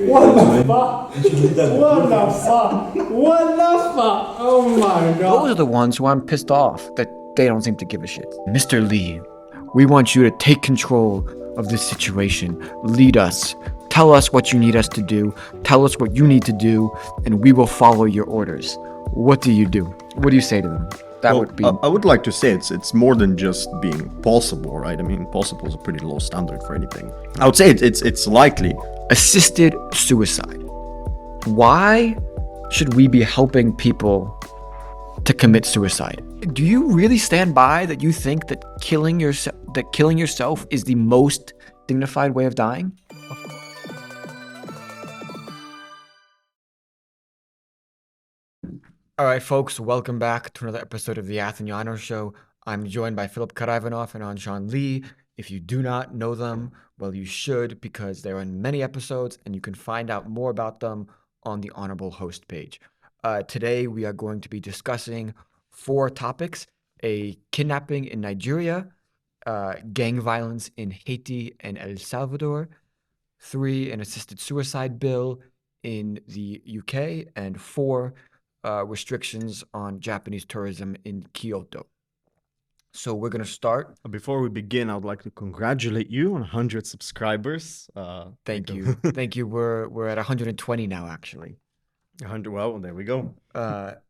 What the fuck? What the fuck? What the fuck? Oh my god. Those are the ones who I'm pissed off that they don't seem to give a shit. Mr. Lee, we want you to take control of this situation. Lead us. Tell us what you need us to do. Tell us what you need to do, and we will follow your orders. What do you do? What do you say to them? That would be. I would like to say it's more than just being possible, right? I mean, possible is a pretty low standard for anything. I would say it's likely. Assisted suicide. Why should we be helping people to commit suicide? Do you really stand by that you think that killing yourself is the most dignified way of dying? All right, folks, welcome back to another episode of the Atheniano Show. I'm joined by Filip Karaivanov and Anshan Lee. If you do not know them, well, you should, because they're in many episodes and you can find out more about them on the Honorable Host page. Today, we are going to be discussing 4 topics: a kidnapping in Nigeria, gang violence in Haiti and El Salvador, 3, an assisted suicide bill in the UK, and 4, restrictions on Japanese tourism in Kyoto. So we're going to start. Before we begin, I would like to congratulate you on 100 subscribers. Thank you. Thank you. We're at 120 now, actually. 100. Well, there we go.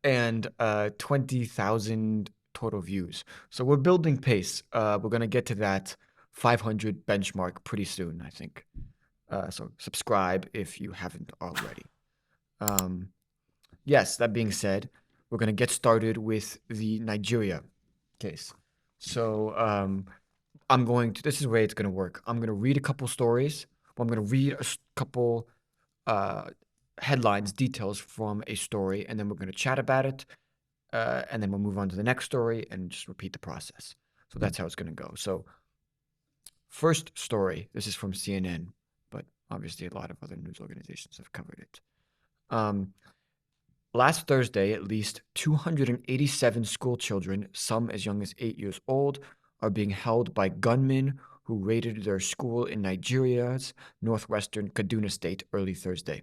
And 20,000 total views. So we're building pace. We're going to get to that 500 benchmark pretty soon, I think. So subscribe if you haven't already. Yes, that being said, we're going to get started with the Nigeria case. So this is the way it's going to work. I'm going to read a couple stories. I'm going to read a couple headlines, details from a story, and then we're going to chat about it, and then we'll move on to the next story and just repeat the process. So that's how it's going to go. So first story, this is from CNN, but obviously a lot of other news organizations have covered it. Last Thursday, at least 287 school children, some as young as 8 years old, are being held by gunmen who raided their school in Nigeria's northwestern Kaduna state early Thursday.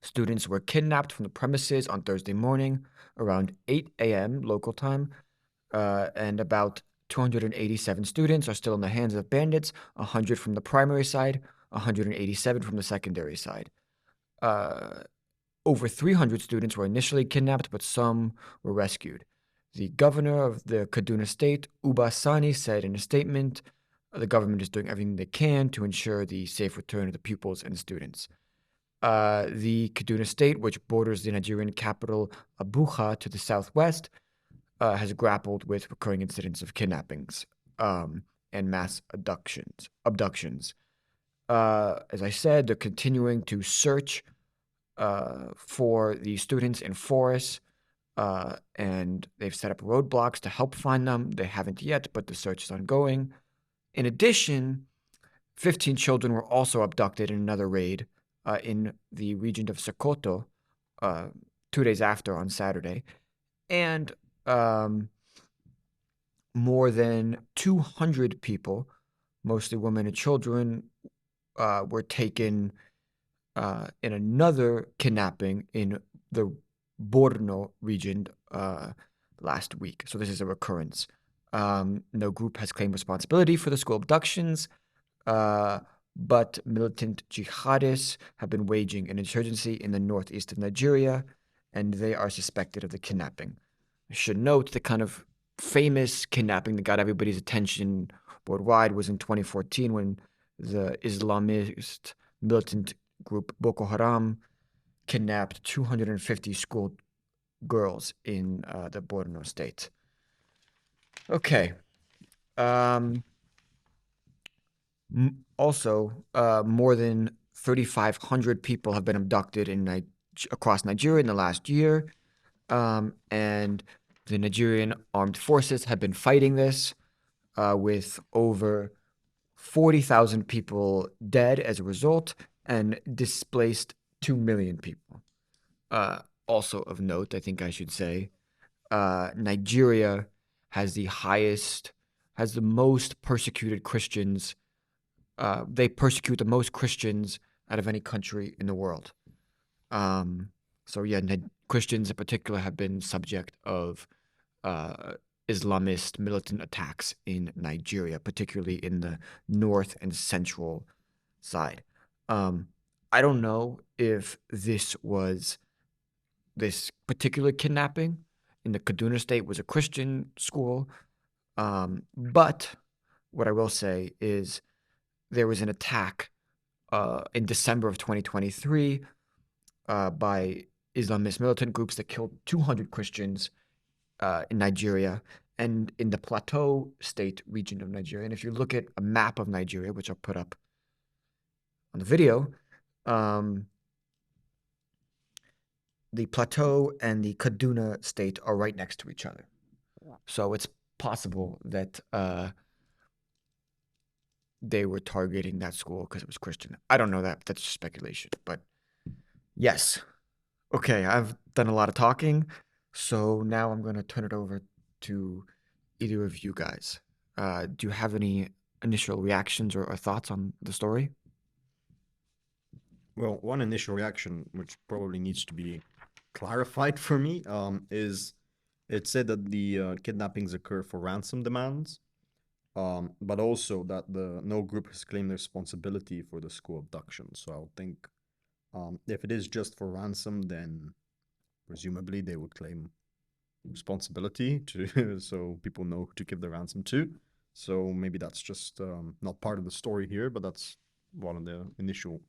Students were kidnapped from the premises on Thursday morning around 8 a.m. local time, and about 287 students are still in the hands of bandits, 100 from the primary side, 187 from the secondary side. Over 300 students were initially kidnapped, but some were rescued. The governor of the Kaduna state, Uba Sani, said in a statement, the government is doing everything they can to ensure the safe return of the pupils and students. The Kaduna state, which borders the Nigerian capital Abuja to the southwest, has grappled with recurring incidents of kidnappings and mass abductions. As I said, they're continuing to search for the students in forests, and they've set up roadblocks to help find them. They haven't yet, but the search is ongoing. In addition, 15 children were also abducted in another raid in the region of Sokoto 2 days after on Saturday. And more than 200 people, mostly women and children, were taken in another kidnapping in the Borno region last week. So this is a recurrence. No group has claimed responsibility for the school abductions, but militant jihadists have been waging an insurgency in the northeast of Nigeria, and they are suspected of the kidnapping. I should note the kind of famous kidnapping that got everybody's attention worldwide was in 2014 when the Islamist militant group Boko Haram kidnapped 250 school girls in the Borno state. Okay. Also, more than 3,500 people have been abducted across Nigeria in the last year, and the Nigerian armed forces have been fighting this with over 40,000 people dead as a result, and displaced 2 million people. Also of note, I think I should say, Nigeria has the most persecuted Christians. They persecute the most Christians out of any country in the world. So yeah, Christians in particular have been subject of Islamist militant attacks in Nigeria, particularly in the north and central side. I don't know if this particular kidnapping in the Kaduna state was a Christian school, but what I will say is there was an attack in December of 2023 by Islamist militant groups that killed 200 Christians in Nigeria and in the Plateau State region of Nigeria. And if you look at a map of Nigeria, which I'll put up on the video, the Plateau and the Kaduna State are right next to each other. So it's possible that they were targeting that school because it was Christian. I don't know that. That's just speculation. But yes. Okay, I've done a lot of talking. So now I'm going to turn it over to either of you guys. Do you have any initial reactions or thoughts on the story? Well, one initial reaction, which probably needs to be clarified for me, is it said that the kidnappings occur for ransom demands, but also that no group has claimed responsibility for the school abduction. So I would think if it is just for ransom, then presumably they would claim responsibility to so people know who to give the ransom to. So maybe that's just not part of the story here, but that's one of the initial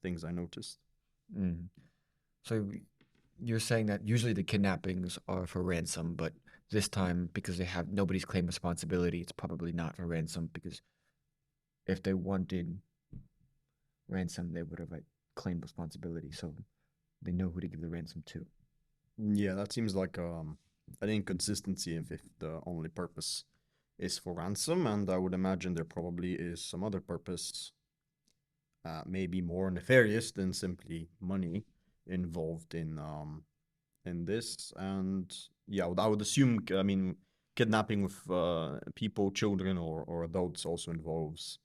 things I noticed. So you're saying that usually the kidnappings are for ransom, but this time, because they have nobody's claimed responsibility, it's probably not for ransom, because if they wanted ransom, they would have claimed responsibility, so they know who to give the ransom to. Yeah, that seems like an inconsistency if the only purpose is for ransom, and I would imagine there probably is some other purpose, maybe more nefarious than simply money, involved in this. And yeah, I would assume, I mean, kidnapping with people, children, or adults also involves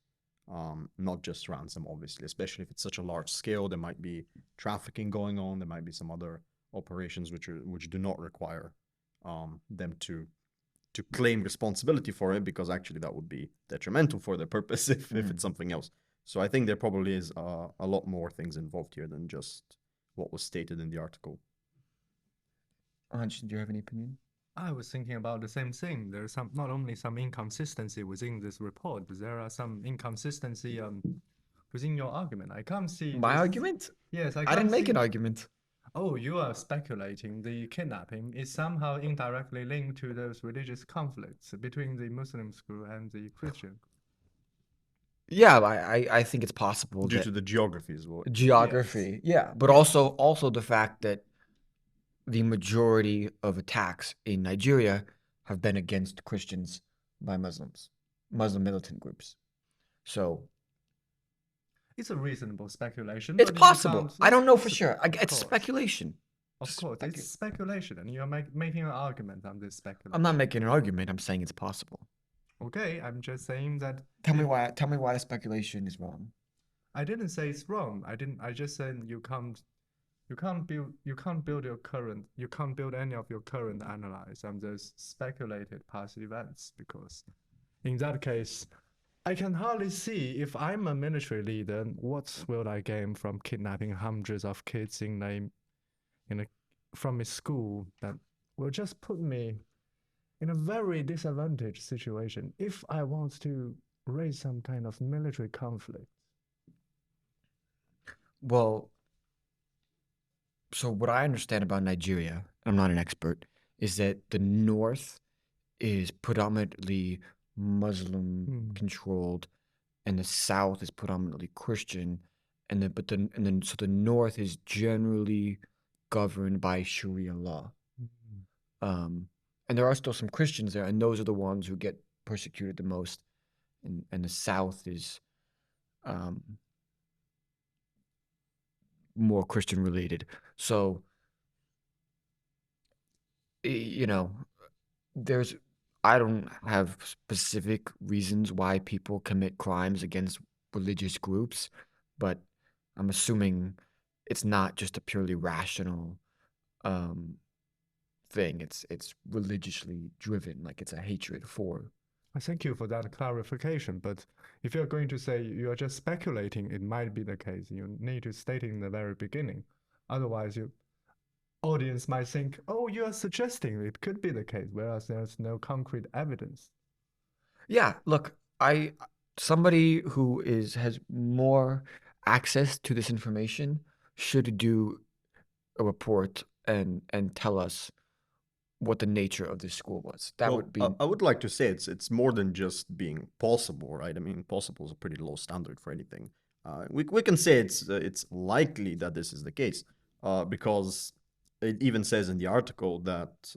not just ransom, obviously, especially if it's such a large scale. There might be trafficking going on. There might be some other operations which do not require them to claim responsibility for it, because actually that would be detrimental for their purpose if it's something else. So I think there probably is a lot more things involved here than just what was stated in the article. Anshan, do you have any opinion? I was thinking about the same thing. There's not only some inconsistency within this report, but there are some inconsistency within your argument. I can't see My argument? Yes, I didn't make an argument. Oh, you are speculating the kidnapping is somehow indirectly linked to those religious conflicts between the Muslim school and the Christian. Yeah, I think it's possible due to the geography as well. Geography, yes. Yeah, but also the fact that the majority of attacks in Nigeria have been against Christians by Muslim militant groups. So it's a reasonable speculation. It's possible. I don't know for sure. It's speculation. Of course, it's speculation, and you're making an argument on this speculation. I'm not making an argument. I'm saying it's possible. Okay, I'm just saying that. Tell me why the speculation is wrong. I didn't say it's wrong. I just said you can't build any of your current analysis on those speculated past events, because in that case, I can hardly see, if I'm a military leader, what will I gain from kidnapping hundreds of kids from a school that will just put me in a very disadvantaged situation if I want to raise some kind of military conflict. Well, so what I understand about Nigeria, I'm not an expert, is that the north is predominantly Muslim controlled, and the south is predominantly Christian, and then so the north is generally governed by Sharia law. And there are still some Christians there, and those are the ones who get persecuted the most, and the south is more Christian related. So, you know, I don't have specific reasons why people commit crimes against religious groups, but I'm assuming it's not just a purely rational um, thing. It's religiously driven, like it's a hatred for. I thank you for that clarification. But if you're going to say you're just speculating, it might be the case. You need to state it in the very beginning. Otherwise, your audience might think, oh, you are suggesting it could be the case, whereas there's no concrete evidence. Yeah, look, somebody who has more access to this information should do a report and tell us what the nature of this school was. That Well, would be I would like to say it's more than just being possible, right? I mean, possible is a pretty low standard for anything. We can say it's likely that this is the case, because it even says in the article that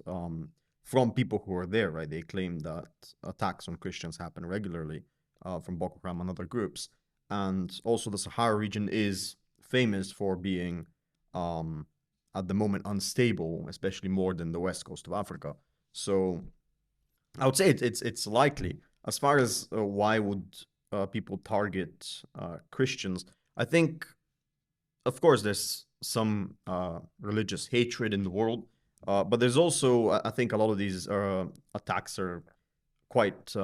from people who are there, right, they claim that attacks on Christians happen regularly from Boko Haram and other groups, and also the Sahara region is famous for being at the moment unstable, especially more than the west coast of Africa. So I would say it's likely. As far as why would people target Christians, I think, of course, there's some religious hatred in the world, but there's also, I think, a lot of these attacks are quite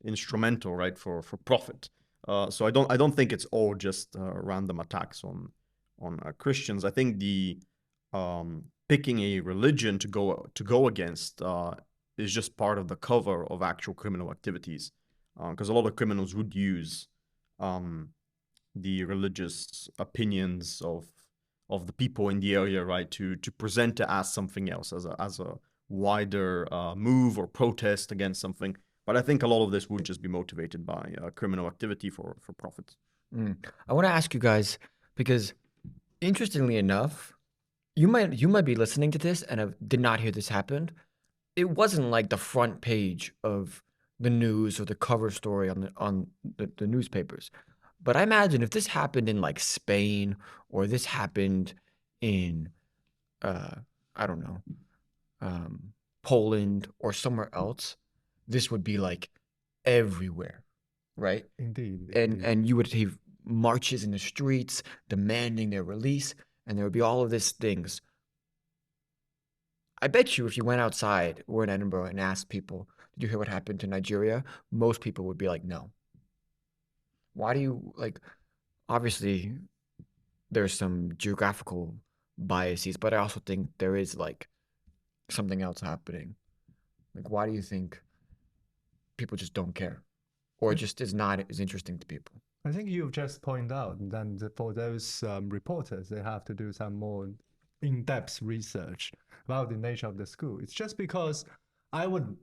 instrumental, right, for profit. So I don't think it's all just random attacks on Christians. I think the picking a religion to go against is just part of the cover of actual criminal activities, because a lot of criminals would use the religious opinions of the people in the area, right, to present it as something else, as a wider move or protest against something. But I think a lot of this would just be motivated by criminal activity for profit. I want to ask you guys because, interestingly enough, you might be listening to this and did not hear this happen. It wasn't like the front page of the news or the cover story on the newspapers. But I imagine if this happened in like Spain or this happened in I don't know, Poland or somewhere else, this would be like everywhere, right? Indeed. And you would have marches in the streets demanding their release, and there would be all of these things. I bet you if you went outside or in Edinburgh and asked people, did you hear what happened to Nigeria? Most people would be like, no. Why do you, like, obviously there's some geographical biases, but I also think there is like something else happening. Like, why do you think people just don't care? Or it just is not as interesting to people? I think you've just pointed out that for those reporters, they have to do some more in-depth research about the nature of the school. It's just because I would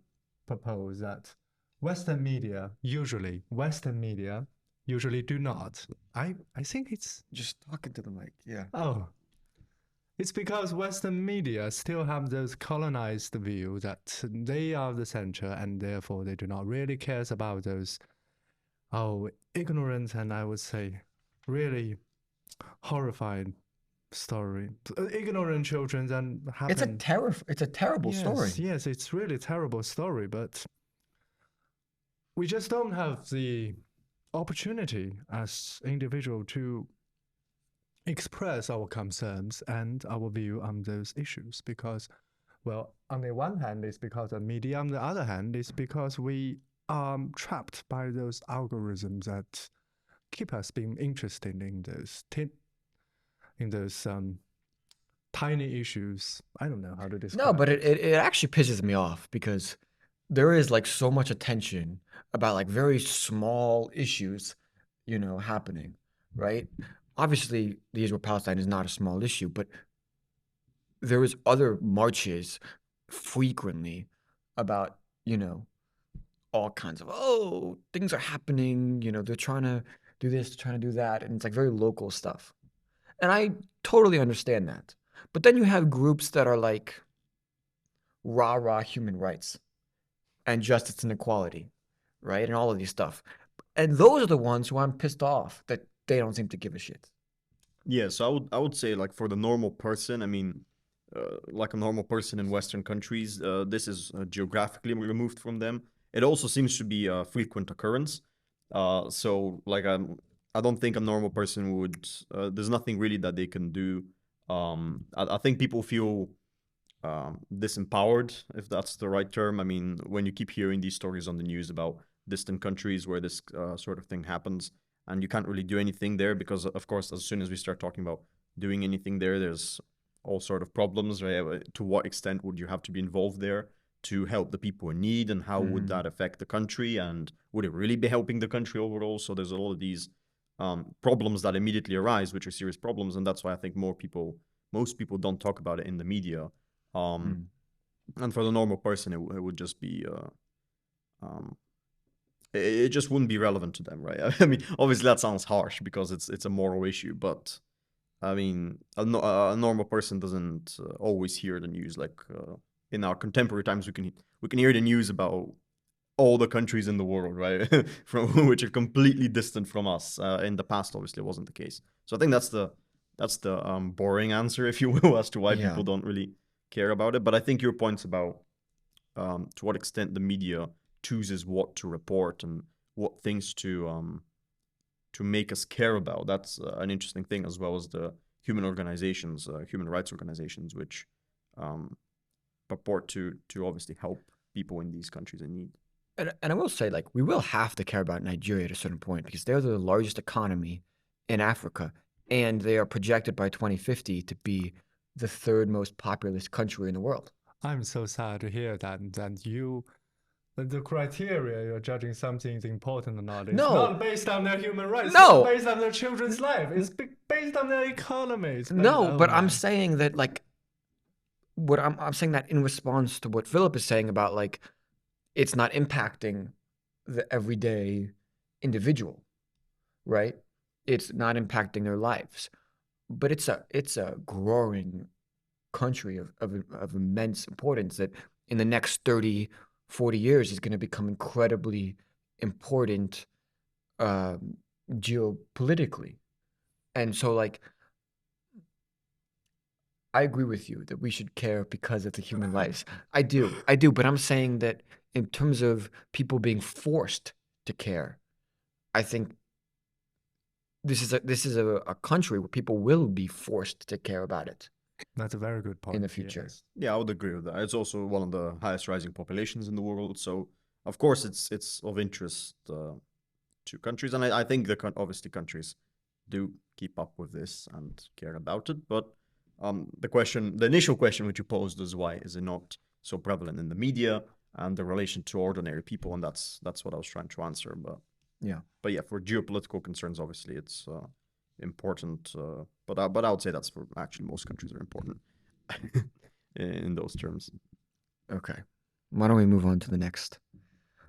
propose that Western media usually do not. I think it's Just talking to the mic, yeah. oh, it's because Western media still have those colonized view that they are the center and therefore they do not really care about those ignorant and I would say really horrifying story. Ignorant children and happen. It's a terrible story. Yes, it's really terrible story, but we just don't have the opportunity as individual to express our concerns and our view on those issues because, well, on the one hand, it's because of media. On the other hand, it's because we are trapped by those algorithms that keep us being interested in those tiny issues. I don't know how to describe. No, but it actually pisses me off because there is like so much attention about like very small issues, happening, right? Obviously, the Israel-Palestine is not a small issue, but there is other marches frequently about, all kinds of, things are happening, they're trying to do this, trying to do that, and it's like very local stuff. And I totally understand that. But then you have groups that are like rah human rights and justice and equality, right? And all of these stuff. And those are the ones who I'm pissed off that they don't seem to give a shit. Yeah, so I would say like for the normal person, I mean, like a normal person in Western countries, this is geographically removed from them. It also seems to be a frequent occurrence. So like I don't think a normal person would. There's nothing really that they can do. I think people feel disempowered, if that's the right term. I mean, when you keep hearing these stories on the news about distant countries where this sort of thing happens, and you can't really do anything there because, of course, as soon as we start talking about doing anything there, there's all sort of problems, right? To what extent would you have to be involved there to help the people in need, and how would that affect the country, and would it really be helping the country overall? So there's a lot of these problems that immediately arise, which are serious problems, and that's why I think most people don't talk about it in the media. And for the normal person, it would just be it just wouldn't be relevant to them, right? I mean, obviously that sounds harsh because it's a moral issue, but I mean, a normal person doesn't always hear the news. Like in our contemporary times, we can hear the news about all the countries in the world, right? From which are completely distant from us. In the past, obviously, it wasn't the case. So I think that's the boring answer, if you will, as to why people don't really care about it. But I think your points about to what extent the media chooses what to report and what things to make us care about, that's an interesting thing, as well as the human organizations, human rights organizations, which purport to obviously help people in these countries in need. And I will say, like, we will have to care about Nigeria at a certain point because they're the largest economy in Africa, and they are projected by 2050 to be the third most populous country in the world. I'm so sad to hear that the criteria you're judging something is important or not. It's not based on their human rights. It's not based on their children's life. It's based on their economies. I'm saying that, like, what I'm saying that in response to what Philip is saying about, like, it's not impacting the everyday individual, right? It's not impacting their lives, but it's a growing country of immense importance that in the next 30, 40 years is going to become incredibly important geopolitically. And so, like, I agree with you that we should care because of the human lives. I do, but I'm saying that in terms of people being forced to care, I think this is a country where people will be forced to care about it. That's a very good point in the future. Yes. Yeah, I would agree with that. It's also one of the highest rising populations in the world, so of course it's of interest to countries, and I think obviously countries do keep up with this and care about it. But the initial question which you posed is, why is it not so prevalent in the media and the relation to ordinary people? And that's what I was trying to answer. But yeah, for geopolitical concerns, obviously it's important. But I would say that's for actually most countries are important in those terms. Okay, why don't we move on to the next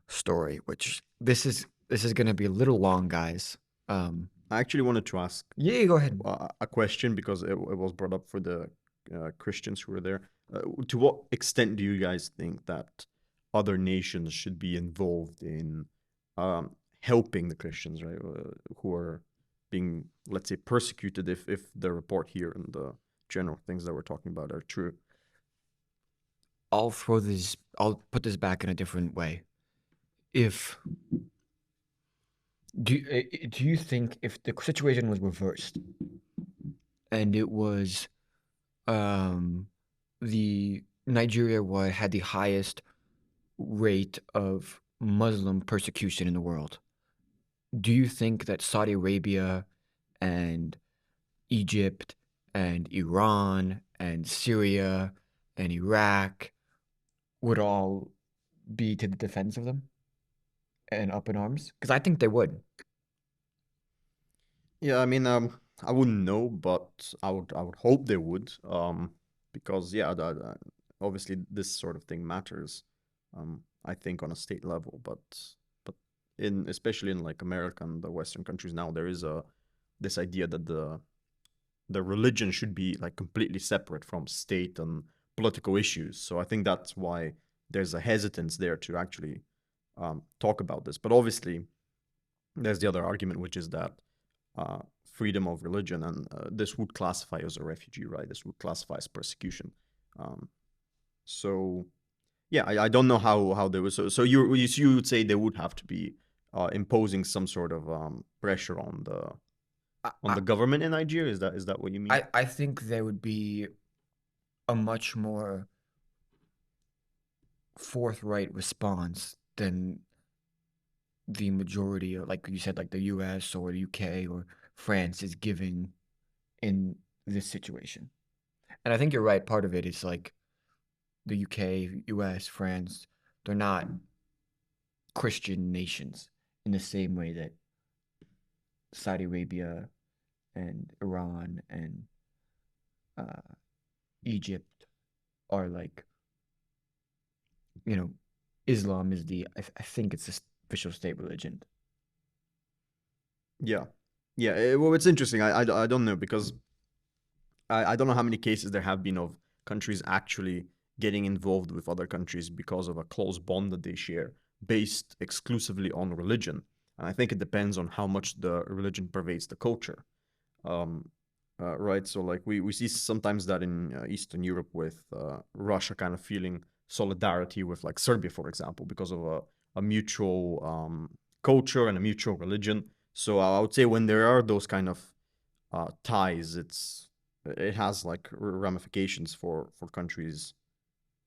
story? Which this is going to be a little long, guys. I actually wanted to ask. Yeah, go ahead. A question, because it was brought up for the Christians who were there. To what extent do you guys think that other nations should be involved in helping the Christians, right, who are being, let's say, persecuted, if the report here and the general things that we're talking about are true? I'll put this back in a different way. Do you think if the situation was reversed and it was the Nigeria had the highest rate of Muslim persecution in the world, do you think that Saudi Arabia and Egypt and Iran and Syria and Iraq would all be to the defense of them and up in arms? Because I think they would. Yeah, I mean, I wouldn't know, but I would hope they would, because obviously this sort of thing matters. I think on a state level, but especially in like America and the Western countries now, there is this idea that the religion should be like completely separate from state and political issues. So I think that's why there's a hesitance there to actually talk about this. But obviously, there's the other argument, which is that freedom of religion, and this would classify as a refugee, right? This would classify as persecution. So yeah, I don't know how they would. So you would say there would have to be imposing some sort of pressure on I, the government in Nigeria. Is that what you mean? I think there would be a much more forthright response than the majority of, like you said, like the US or the UK or France is giving in this situation. And I think you're right. Part of it is like the UK, US, France, they're not Christian nations in the same way that Saudi Arabia and Iran and uh, Egypt are like, Islam is I think it's the official state religion. Yeah, yeah. Well, it's interesting. I don't know because I don't know how many cases there have been of countries actually getting involved with other countries because of a close bond that they share based exclusively on religion. And I think it depends on how much the religion pervades the culture. Right? So, like, we see sometimes that in Eastern Europe with Russia kind of feeling solidarity with, like, Serbia, for example, because of a mutual culture and a mutual religion. So I would say when there are those kind of ties, it has like ramifications for countries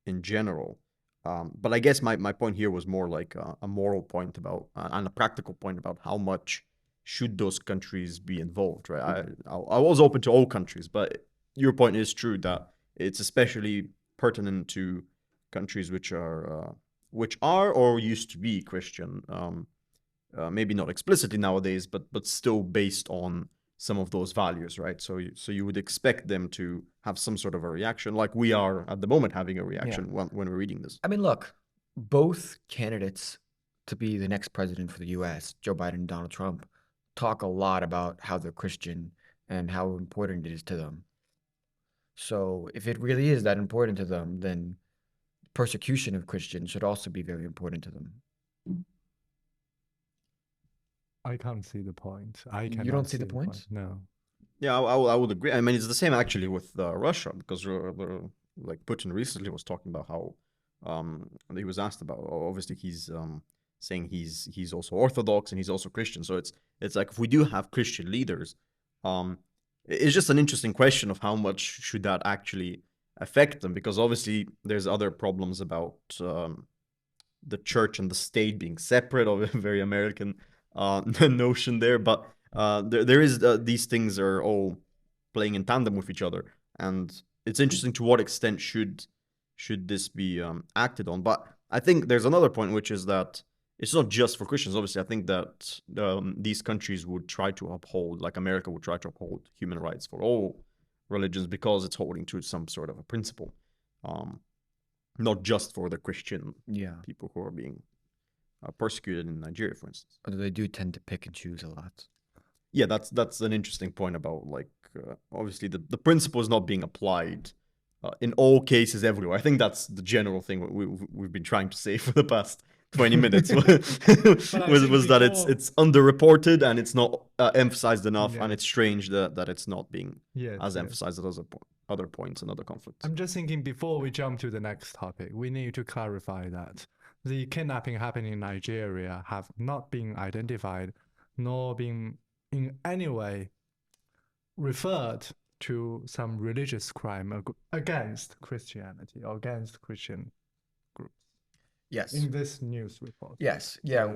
in general. But I guess my point here was more like a moral point about and a practical point about how much should those countries be involved, right? I was open to all countries, but your point is true that it's especially pertinent to countries which are or used to be Christian. Maybe not explicitly nowadays, but still based on some of those values, right? So you would expect them to have some sort of a reaction, like we are at the moment having a reaction when we're reading this. I mean, look, both candidates to be the next president for the U.S., Joe Biden and Donald Trump, talk a lot about how they're Christian and how important it is to them. So if it really is that important to them, then persecution of Christians should also be very important to them. I can't see the point. You don't see the point? No. Yeah, I would agree. I mean, it's the same actually with Russia because like Putin recently was talking about how he was asked about. Obviously, he's saying he's also Orthodox and he's also Christian. So it's like if we do have Christian leaders, it's just an interesting question of how much should that actually affect them, because obviously there's other problems about the church and the state being separate, of a very American notion there, but there is these things are all playing in tandem with each other, and it's interesting to what extent should this be acted on. But I think there's another point, which is that it's not just for Christians. Obviously, I think that these countries would try to uphold, like America would try to uphold human rights for all religions because it's holding to some sort of a principle, not just for the Christian people who are being persecuted in Nigeria, for instance. Although they do tend to pick and choose a lot. Yeah, that's an interesting point about, like, obviously the principle is not being applied in all cases everywhere. I think that's the general thing we've been trying to say for the past 20 minutes was that it's underreported and it's not emphasized enough, and it's strange that it's not being as emphasized as other points and other conflicts. I'm just thinking, before we jump to the next topic, we need to clarify that the kidnapping happening in Nigeria have not been identified nor been in any way referred to some religious crime against Christianity or against Christian groups. Yes. In this news report. Yes. Yeah.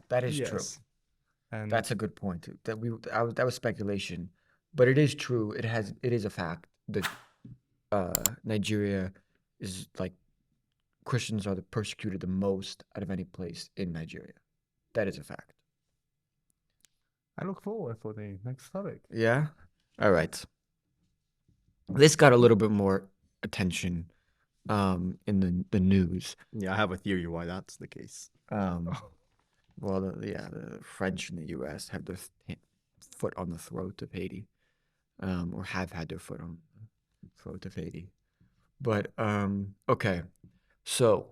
That is true. And that's a good point. That was speculation, but it is true. It is a fact that Nigeria is like, Christians are persecuted the most out of any place in Nigeria. That is a fact. I look forward for the next topic. Yeah? All right. This got a little bit more attention in the news. Yeah, I have a theory why that's the case. Well, the French and the U.S. have their foot on the throat of Haiti, or have had their foot on the throat of Haiti. But, okay. So,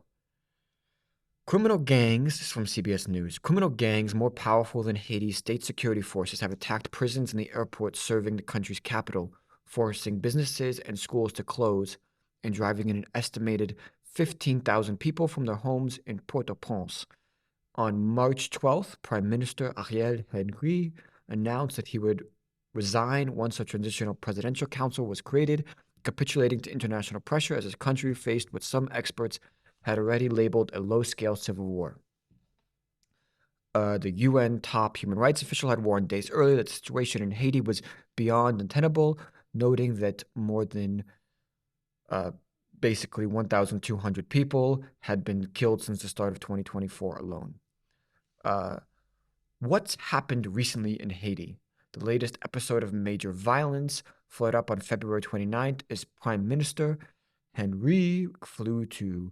criminal gangs, this is from CBS News, criminal gangs more powerful than Haiti's state security forces have attacked prisons and the airports serving the country's capital, forcing businesses and schools to close and driving in an estimated 15,000 people from their homes in Port-au-Prince. On March 12th, Prime Minister Ariel Henry announced that he would resign once a transitional presidential council was created, capitulating to international pressure as his country faced what some experts had already labeled a low-scale civil war. The UN top human rights official had warned days earlier that the situation in Haiti was beyond untenable, noting that more than basically 1,200 people had been killed since the start of 2024 alone. What's happened recently in Haiti? The latest episode of major violence flared up on February 29th as Prime Minister Henry flew to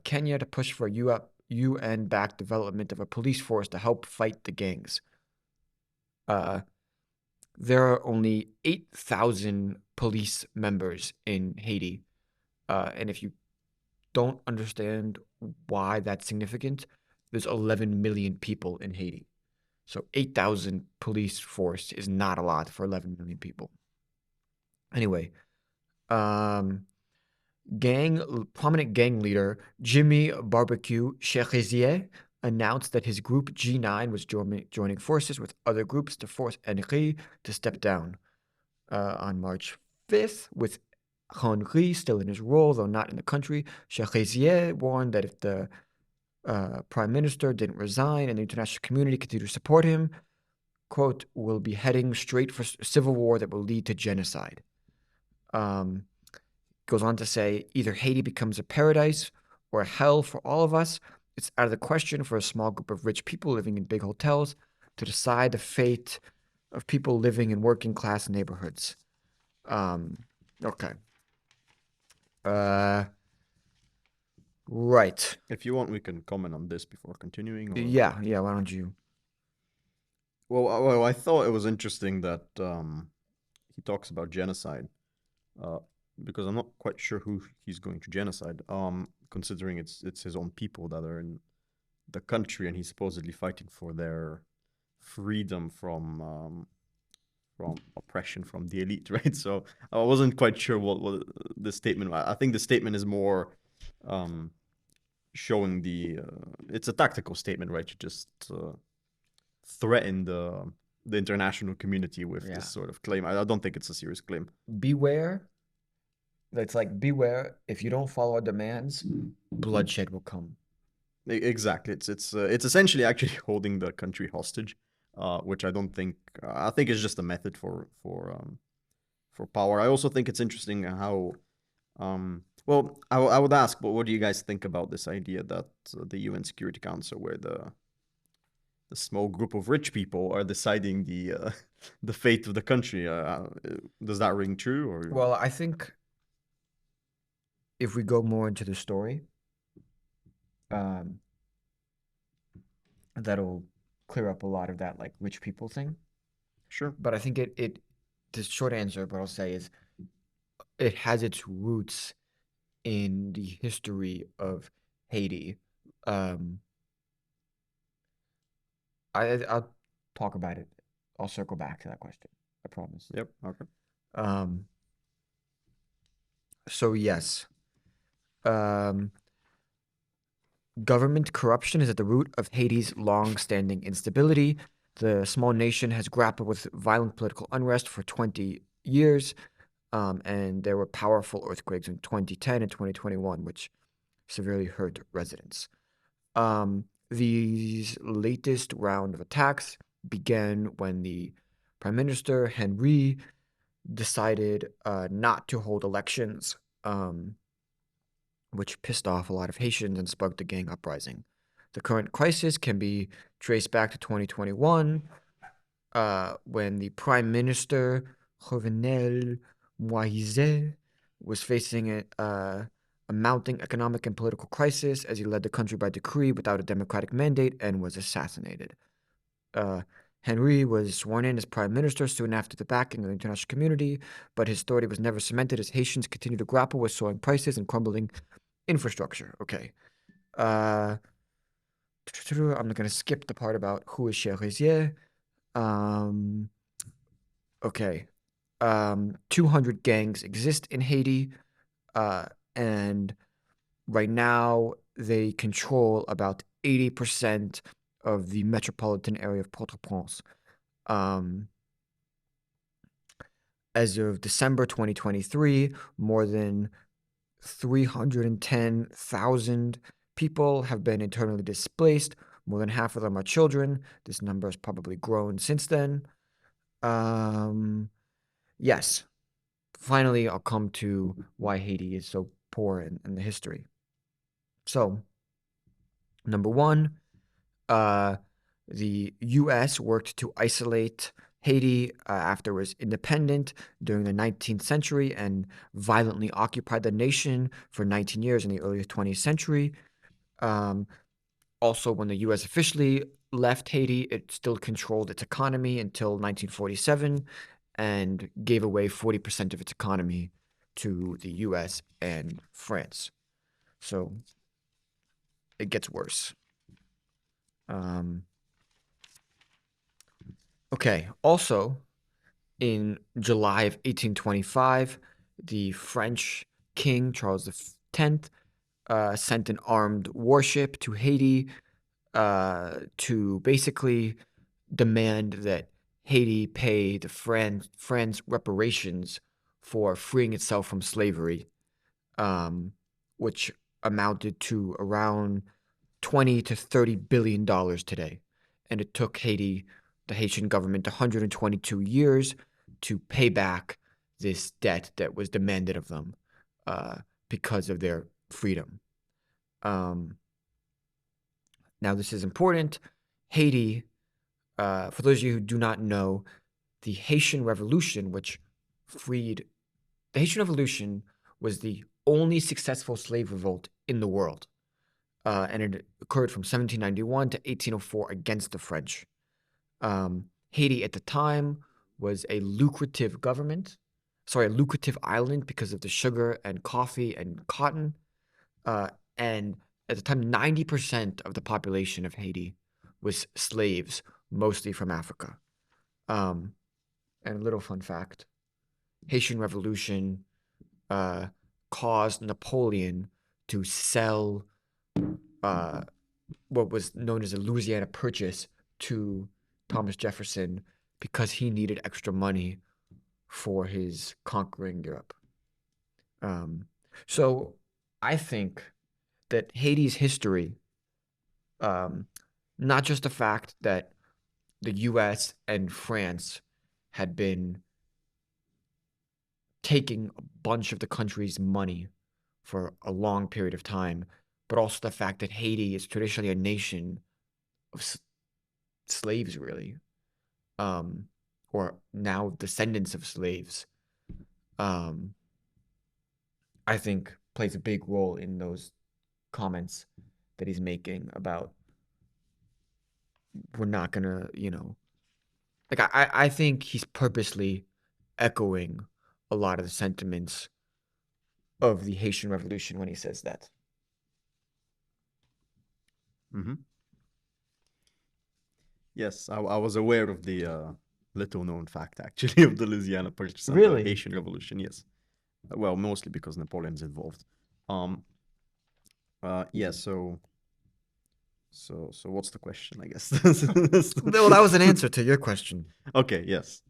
Kenya to push for a UN-backed development of a police force to help fight the gangs. There are only 8,000 police members in Haiti. And if you don't understand why that's significant, there's 11 million people in Haiti. So 8,000 police force is not a lot for 11 million people. Anyway, prominent gang leader Jimmy Barbecue Cherezier announced that his group G9 was joining forces with other groups to force Henry to step down. On March 5th, with Henry still in his role, though not in the country, Cherezier warned that if the prime minister didn't resign and the international community continued to support him, quote, we'll be heading straight for civil war that will lead to genocide. Goes on to say, either Haiti becomes a paradise or a hell for all of us. It's out of the question for a small group of rich people living in big hotels to decide the fate of people living in working class neighborhoods. Okay. Right. If you want, we can comment on this before continuing. Or... Yeah. Why don't you? Well, I thought it was interesting that he talks about genocide, because I'm not quite sure who he's going to genocide. Considering it's his own people that are in the country, and he's supposedly fighting for their freedom from oppression from the elite, right? So I wasn't quite sure what the statement. I think the statement is more showing it's a tactical statement, right? You just threaten the international community with this sort of claim. I don't think it's a serious claim. Beware. It's like, beware, if you don't follow our demands, bloodshed will come. Exactly. It's essentially actually holding the country hostage, which I don't think. I think it's just a method for power. I also think it's interesting how. Well, I would ask, but what do you guys think about this idea that the UN Security Council, where the small group of rich people are deciding the fate of the country? Does that ring true? Or well, I think if we go more into the story, that'll clear up a lot of that like rich people thing. Sure. But I think the short answer, what I'll say is, it has its roots in the history of Haiti. I'll talk about it. I'll circle back to that question. I promise. Yep. Okay. So yes. Government corruption is at the root of Haiti's long-standing instability. The small nation has grappled with violent political unrest for 20 years, and there were powerful earthquakes in 2010 and 2021, which severely hurt residents. These latest round of attacks began when the Prime Minister, Henry, decided not to hold elections, which pissed off a lot of Haitians and sparked a gang uprising. The current crisis can be traced back to 2021, when the Prime Minister, Jovenel Moïse, was facing a mounting economic and political crisis as he led the country by decree without a democratic mandate and was assassinated. Henry was sworn in as Prime Minister soon after the backing of the international community, but his authority was never cemented as Haitians continued to grapple with soaring prices and crumbling infrastructure. Okay. I'm going to skip the part about who is Cherezier. Okay. 200 gangs exist in Haiti, and right now they control about 80% of the metropolitan area of Port-au-Prince. As of December 2023, more than 310,000 people have been internally displaced. More than half of them are children. This number has probably grown since then. Yes. Finally, I'll come to why Haiti is so poor in the history. So, number one, the U.S. worked to isolate Haiti after it was independent during the 19th century and violently occupied the nation for 19 years in the early 20th century. Also, when the U.S. officially left Haiti, it still controlled its economy until 1947 and gave away 40% of its economy to the U.S. and France. So it gets worse. Okay, also, in July of 1825, the French King Charles X sent an armed warship to Haiti to basically demand that Haiti pay the France reparations for freeing itself from slavery, which amounted to around $20 to $30 billion today. And it took Haiti, the Haitian government, 122 years to pay back this debt that was demanded of them because of their freedom. Now, this is important. Haiti, for those of you who do not know, the Haitian Revolution, the Haitian Revolution was the only successful slave revolt in the world. And it occurred from 1791 to 1804 against the French. Haiti at the time was a lucrative island because of the sugar and coffee and cotton. And at the time, 90% of the population of Haiti was slaves, mostly from Africa. And a little fun fact, Haitian Revolution caused Napoleon to sell what was known as a Louisiana Purchase to Thomas Jefferson because he needed extra money for his conquering Europe. So I think that Haiti's history, not just the fact that the U.S. and France had been taking a bunch of the country's money for a long period of time, but also the fact that Haiti is traditionally a nation of slaves, really, or now descendants of slaves, I think plays a big role in those comments that he's making about we're not gonna, like I think he's purposely echoing a lot of the sentiments of the Haitian Revolution when he says that. Mm-hmm. Yes, I was aware of the little known fact, actually, of the Louisiana Purchase and Really? the Haitian Revolution. Yes, well, mostly because Napoleon's involved. Yeah. So what's the question? I guess. Well, that was an answer to your question. Okay. Yes.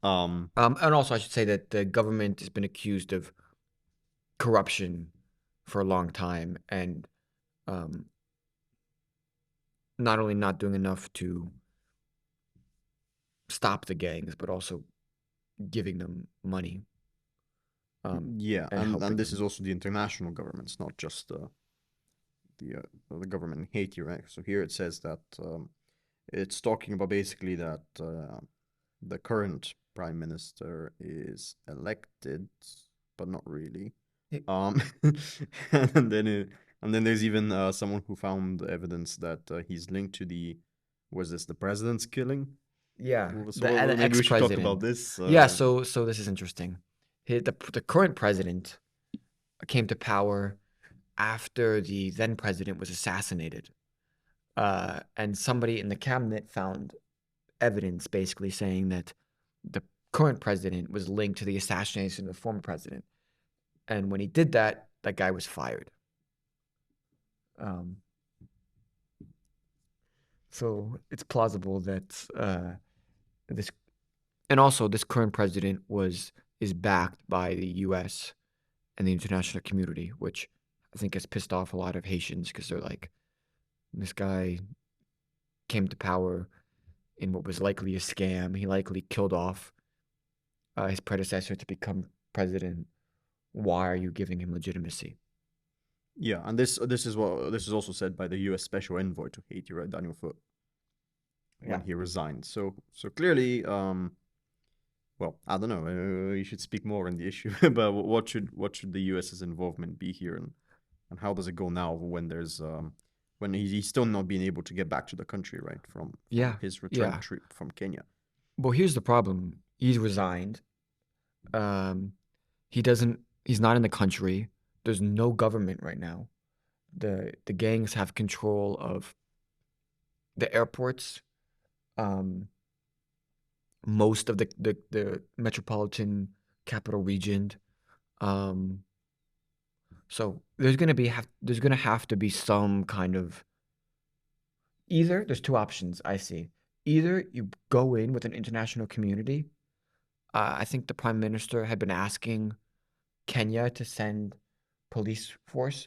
And also, I should say that the government has been accused of corruption for a long time, and not only not doing enough to stop the gangs, but also giving them money. Yeah, and this them. is also the international governments, not just the government in Haiti, right? So here it says that it's talking about basically that the current prime minister is elected, but not really. And then there's even someone who found evidence that he's linked to the president's killing? Yeah, So the maybe we should talk ex-president. about this. Yeah, so this is interesting. The current president came to power after the then president was assassinated. And somebody in the cabinet found evidence basically saying that the current president was linked to the assassination of the former president. And when he did that, that guy was fired. So it's plausible that this, and also this current president is backed by the U.S. and the international community, which I think has pissed off a lot of Haitians because they're like, this guy came to power in what was likely a scam. He likely killed off his predecessor to become president. Why are you giving him legitimacy? Yeah, and this is also said by the U.S. Special Envoy to Haiti, right, Daniel Foote, when he resigned. So clearly, well, I don't know. You should speak more on the issue, but what should the U.S.'s involvement be here, and how does it go now when there's when he's still not being able to get back to the country, right, from his return trip from Kenya? Well, here's the problem. He's resigned. He's not in the country. There's no government right now. The gangs have control of the airports, most of the metropolitan capital region. So there's gonna have to be some kind of, either there's two options I see. Either you go in with an international community. I think the prime minister had been asking Kenya to send police force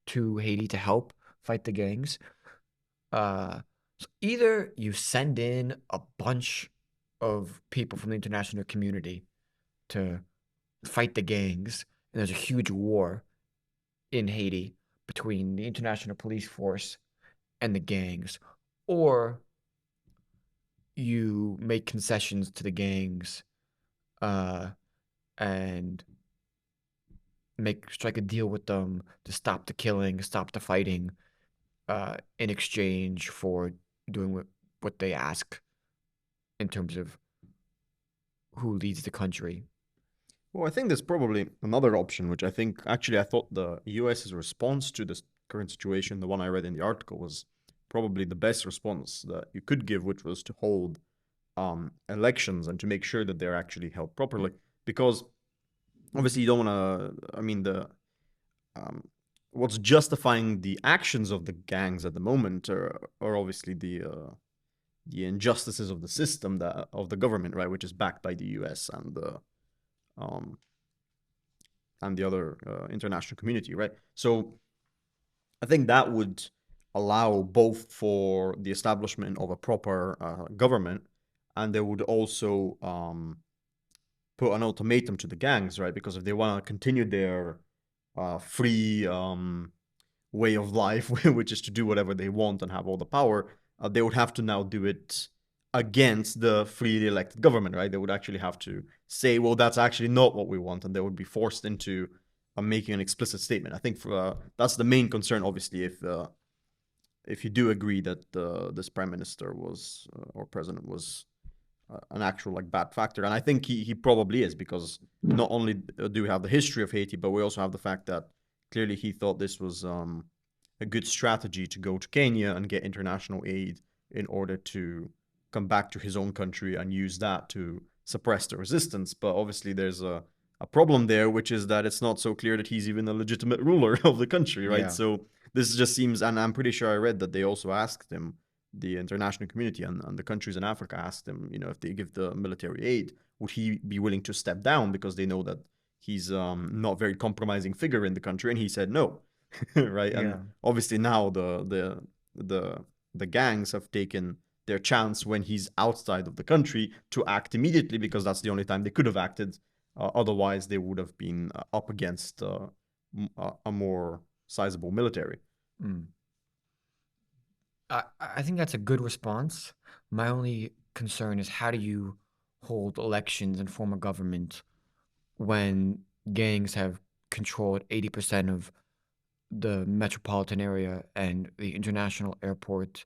to Haiti to help fight the gangs. So either you send in a bunch of people from the international community to fight the gangs, and there's a huge war in Haiti between the international police force and the gangs, or you make concessions to the gangs and strike a deal with them to stop the killing, stop the fighting, in exchange for doing what they ask in terms of who leads the country. Well, I think there's probably another option, which I thought the US's response to this current situation, the one I read in the article, was probably the best response that you could give, which was to hold elections and to make sure that they're actually held properly. Because obviously you don't want to, I mean, what's justifying the actions of the gangs at the moment are obviously the injustices of the system, of the government, right, which is backed by the US and the other international community, right? So I think that would allow both for the establishment of a proper government, and they would also put an ultimatum to the gangs, right? Because if they want to continue their free way of life, which is to do whatever they want and have all the power, they would have to now do it against the freely elected government, right? They would actually have to say, well, that's actually not what we want, and they would be forced into making an explicit statement. I think that's the main concern, obviously, if you do agree that this prime minister was or president was an actual bad factor. And I think he probably is, because not only do we have the history of Haiti, but we also have the fact that clearly he thought this was a good strategy to go to Kenya and get international aid in order to come back to his own country and use that to suppress the resistance. But obviously there's a problem there, which is that it's not so clear that he's even a legitimate ruler of the country, right? Yeah. So this just seems, and I'm pretty sure I read that they also asked him, the international community and the countries in Africa asked him, if they give the military aid, would he be willing to step down, because they know that he's not very compromising figure in the country, and he said no, right? Yeah. And obviously now the gangs have taken their chance when he's outside of the country to act immediately, because that's the only time they could have acted. Otherwise, they would have been up against a more sizable military. Mm. I think that's a good response. My only concern is, how do you hold elections and form a government when gangs have controlled 80% of the metropolitan area and the international airport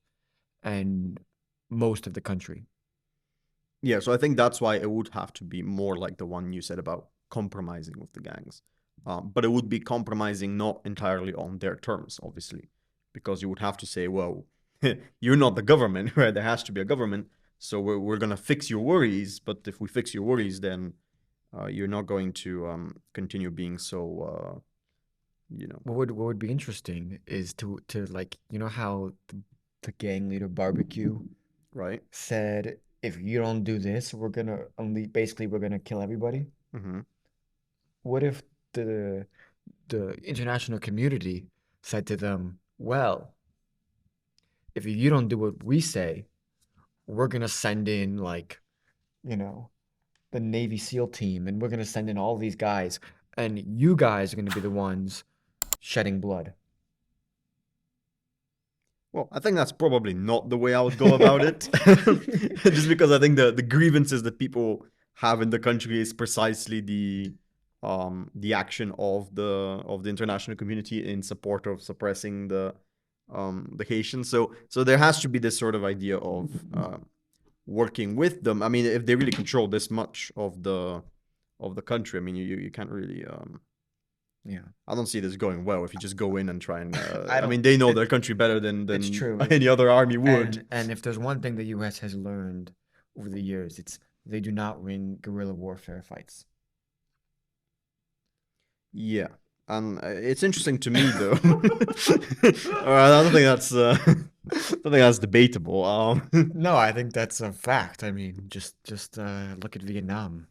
and most of the country? Yeah, so I think that's why it would have to be more like the one you said about compromising with the gangs. But it would be compromising not entirely on their terms, obviously, because you would have to say, well, you're not the government, right? There has to be a government. So we're going to fix your worries. But if we fix your worries, then you're not going to continue being so, What would be interesting is to how the gang leader barbecue Right. said, if you don't do this, we're gonna kill everybody. Mm-hmm. What if the international community said to them, well, if you don't do what we say, we're gonna send in like, you know, the Navy SEAL team, and we're gonna send in all these guys, and you guys are gonna be the ones shedding blood. Well, I think that's probably not the way I would go about it. Just because I think the grievances that people have in the country is precisely the action of the international community in support of suppressing the Haitians. So there has to be this sort of idea of working with them. I mean, if they really control this much of the country, I mean, you can't really Yeah. I don't see this going well if you just go in and try and. I I mean, don't- they know it- their country better than it's true. any other army would. And if there's one thing the U.S. has learned over the years, it's they do not win guerrilla warfare fights. Yeah, and it's interesting to me though. I don't think that's debatable. No, I think that's a fact. I mean, just look at Vietnam.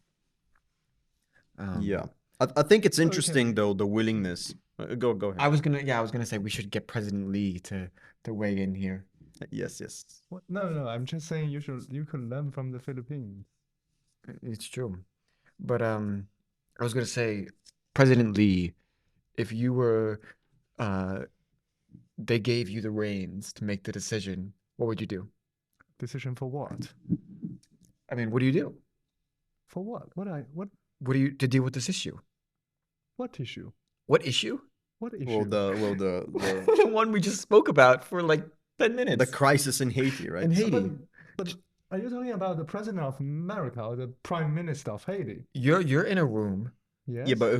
Yeah, I think it's interesting though, the willingness. Go ahead. I was gonna say we should get President Lee to weigh in here. Yes. What? No, I'm just saying you could learn from the Philippines. It's true, but I was gonna say President Lee, if you were, they gave you the reins to make the decision, what would you do? Decision for what? I mean, what do you do? For what? What What do you to deal with this issue? what issue? What issue? What issue? Well, the The one we just spoke about for like 10 minutes. the crisis in Haiti, right? In Haiti. But are you talking about the president of America or the prime minister of Haiti? You're in a room. Yes. Yeah, but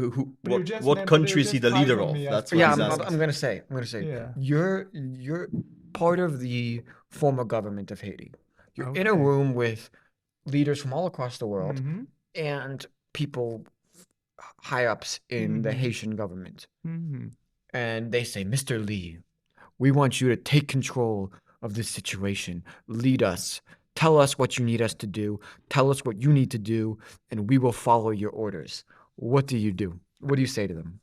But you just what named- country you is he just the leader titled of? me as That's what Yeah, he's I'm asking. gonna say. Yeah. You're part of the former government of Haiti. You're in a Okay. room with leaders from all across the world Mhm. and people high ups in the Mhm. Haitian government. Mhm. And they say, Mr. Lee, we want you to take control of this situation. Lead us. Tell us what you need us to do. Tell us what you need to do, and we will follow your orders. What do you do? What do you say to them?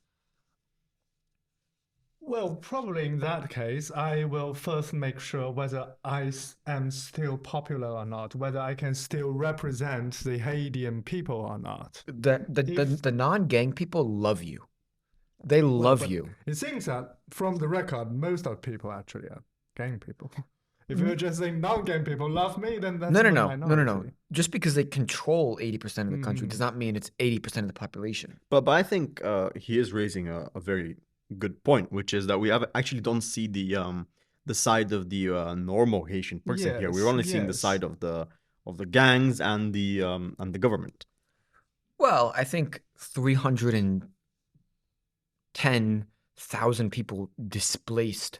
Well, probably in that case, I will first make sure whether am still popular or not, whether I can still represent the Haitian people or not. The non-gang people love you. They love but you. It seems that from the record, most of people actually are gang people. If you're just saying non-gang people love me, then that's No. the No. minority. Just because they control 80% of the country does not mean it's 80% of the population. But I think he is raising a very good point, which is that we actually don't see the side of the normal Haitian person here. We're only seeing the yes. side of the gangs and the government. Well, I think 310,000 people displaced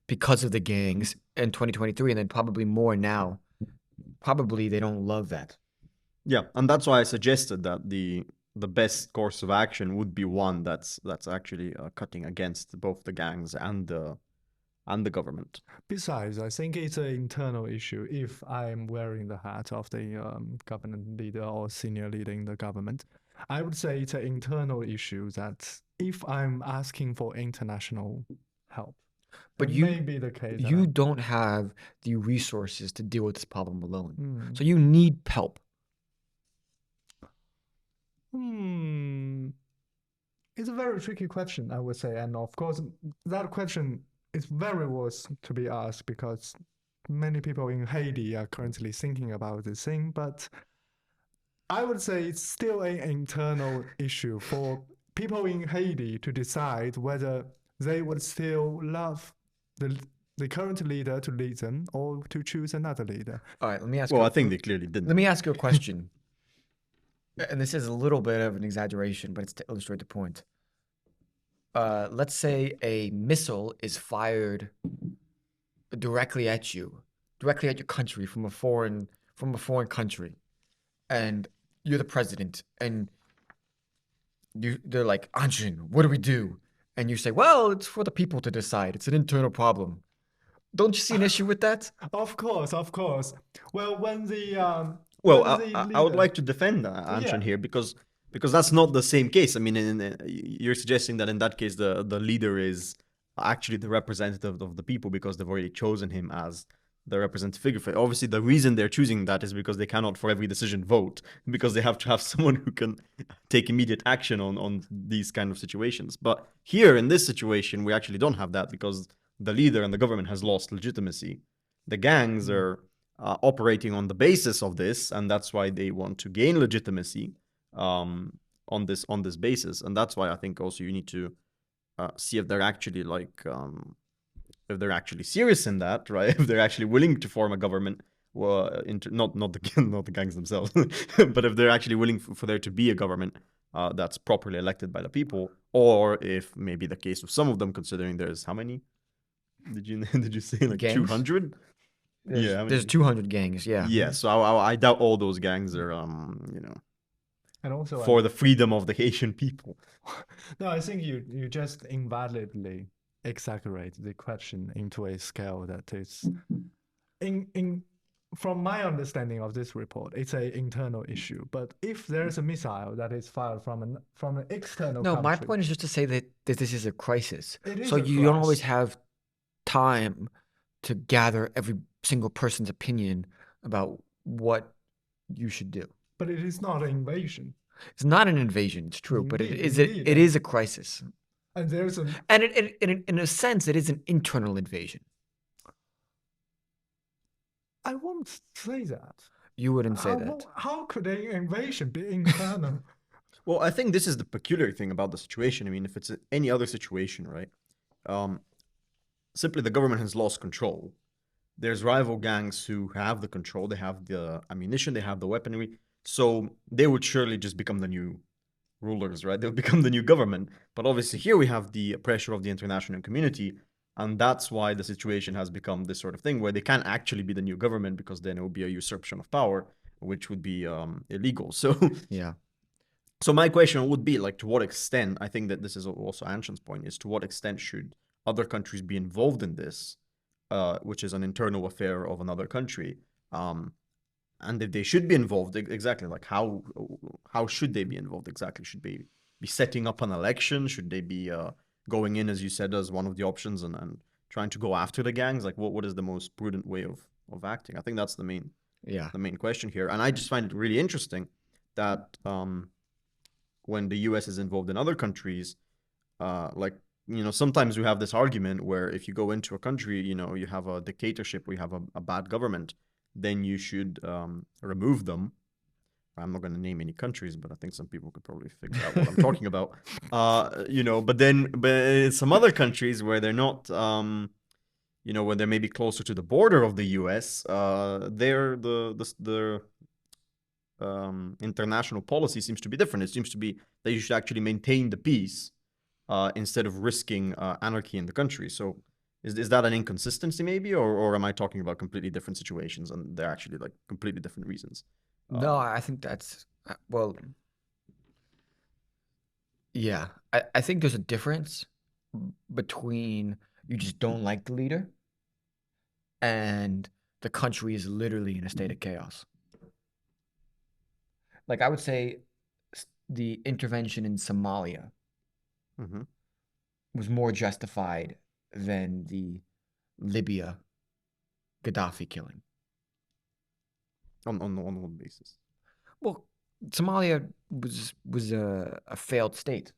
because of the gangs in 2023, and then probably more now. Probably they don't love that. Yeah, and that's why I suggested that the best course of action would be one that's actually cutting against both the gangs and the government. Besides, I think it's an internal issue. If I'm wearing the hat of the government leader or senior leader in the government, I would say it's an internal issue that if I'm asking for international help, But it you- may be the case. that You I'm- don't have the resources to deal with this problem alone. Hmm. So you need help. It's a very tricky question, I would say. And of course, that question is very worth to be asked because many people in Haiti are currently thinking about this thing. But I would say it's still an internal issue for people in Haiti to decide whether they would still love the current leader to lead them or to choose another leader. All right, let me ask Well, you. I think they clearly didn't. Let me ask you a question. And this is a little bit of an exaggeration, but it's to illustrate the point. Let's say a missile is fired directly at you, directly at your country from a foreign country, and you're the president, and they're like, Anshan, what do we do? And you say, well, it's for the people to decide. It's an internal problem. Don't you see an issue with that? Of course, of course. Well, when the Well, when the I would leader- like to defend Anshan Yeah. here because that's not the same case. I mean, you're suggesting that in that case the leader is actually the representative of the people because they've already chosen him as the representative figure. Obviously, the reason they're choosing that is because they cannot for every decision vote because they have to have someone who can take immediate action on these kind of situations. But here in this situation, we actually don't have that because the leader and the government has lost legitimacy. The gangs are operating on the basis of this, and that's why they want to gain legitimacy on this basis, and that's why I think also you need to see if they're actually if they're actually serious in that, right? If they're actually willing to form a government, well, not the gangs themselves, but if they're actually willing for there to be a government that's properly elected by the people, or if maybe the case of some of them, considering there's how many? Did you say like Gangs? 200? Yeah, There's 200 gangs. Yeah. Yeah, so I doubt all those gangs are, and also for the freedom of the Haitian people. no, I think you just invalidly exaggerate the question into a scale that is in from my understanding of this report, it's an internal issue. But if there's a missile that is fired from an external No, my country, point is just to say that this is a crisis. It is So a you don't always crisis. have time to gather every single person's opinion about what you should do. but it is not an invasion. It's not an invasion, it's true, but Indeed. it is a crisis. And there's a And in a sense, it is an internal invasion. I won't say that. You wouldn't say that. How could an invasion be internal? Well, I think this is the peculiar thing about the situation. I mean, if it's any other situation, right? Simply the government has lost control. There's rival gangs who have the control. They have the ammunition. They have the weaponry. So they would surely just become the new rulers, right? They'll become the new government. But obviously here we have the pressure of the international community. And that's why the situation has become this sort of thing where they can't actually be the new government because then it would be a usurpation of power, which would be illegal. So Yeah. So my question would be, like, to what extent, I think that this is also Anshan's point, is to what extent should other countries be involved in this, which is an internal affair of another country, and if they should be involved, exactly, like how should they be involved exactly? Should they be setting up an election? Should they be going in, as you said, as one of the options and trying to go after the gangs? Like, what is the most prudent way of acting? I think that's the main question here, and I just find it really interesting that when the US is involved in other countries, sometimes we have this argument where if you go into a country, you have a dictatorship, or you have a bad government, then you should remove them. I'm not going to name any countries, but I think some people could probably figure out what I'm talking about. But some other countries where they're not, where they're maybe closer to the border of the US, their international policy seems to be different. It seems to be that you should actually maintain the peace instead of risking anarchy in the country. So is that an inconsistency maybe, or am I talking about completely different situations and they're actually like completely different reasons? No, I think that's, well, yeah. I think there's a difference between you just don't like the leader and the country is literally in a state of chaos. Like, I would say the intervention in Somalia was more justified than the Libya Gaddafi killing. On what basis? Well, Somalia was a failed state.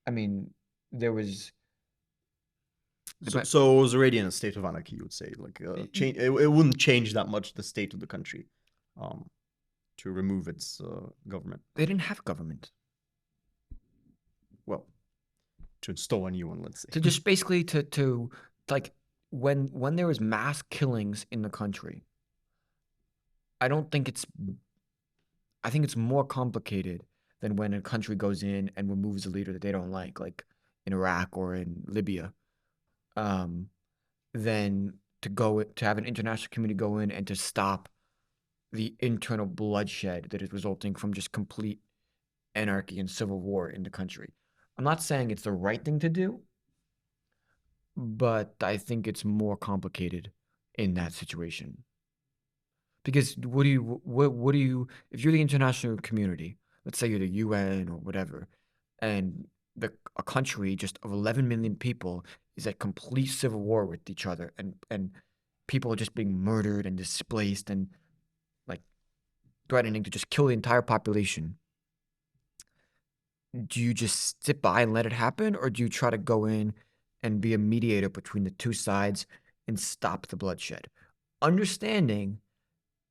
I mean, there was. So it was already in a state of anarchy, you would say. Like, it wouldn't change that much the state of the country to remove its government. They didn't have government. Well, to install a new one, let's say. To just basically to like when there was mass killings in the country, I think it's more complicated than when a country goes in and removes a leader that they don't like in Iraq or in Libya, than to have an international community go in and to stop the internal bloodshed that is resulting from just complete anarchy and civil war in the country. I'm not saying it's the right thing to do, but I think it's more complicated in that situation. Because what do you if you're the international community, let's say you're the UN or whatever, and a country just of 11 million people is at complete civil war with each other, and people are just being murdered and displaced and like threatening to just kill the entire population. Do you just sit by and let it happen, or do you try to go in and be a mediator between the two sides and stop the bloodshed? Understanding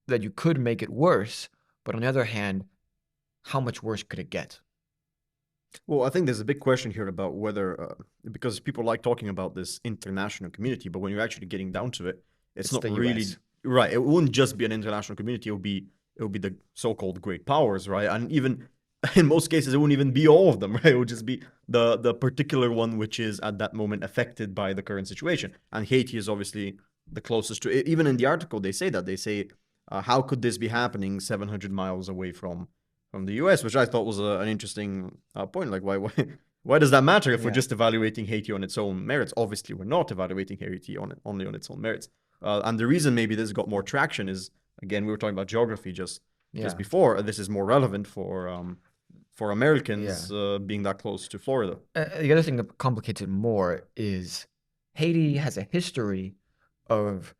that you could make it worse, but on the other hand, how much worse could it get? Well, I think there's a big question here about whether, because people like talking about this international community, but when you're actually getting down to it, it's not the really US. right. It wouldn't just be an international community. It would be the so-called great powers, right? And even in most cases, it wouldn't even be all of them, right? It would just be the particular one which is at that moment affected by the current situation. And Haiti is obviously the closest to it. Even in the article, they say that. They say, how could this be happening 700 miles away from the US, which I thought was an interesting point. Like, why does that matter if we're just evaluating Haiti on its own merits? Obviously, we're not evaluating Haiti only on its own merits. And the reason maybe this got more traction is, again, we were talking about geography just before. This is more relevant for Americans being that close to Florida. The other thing that complicates it more is Haiti has a history of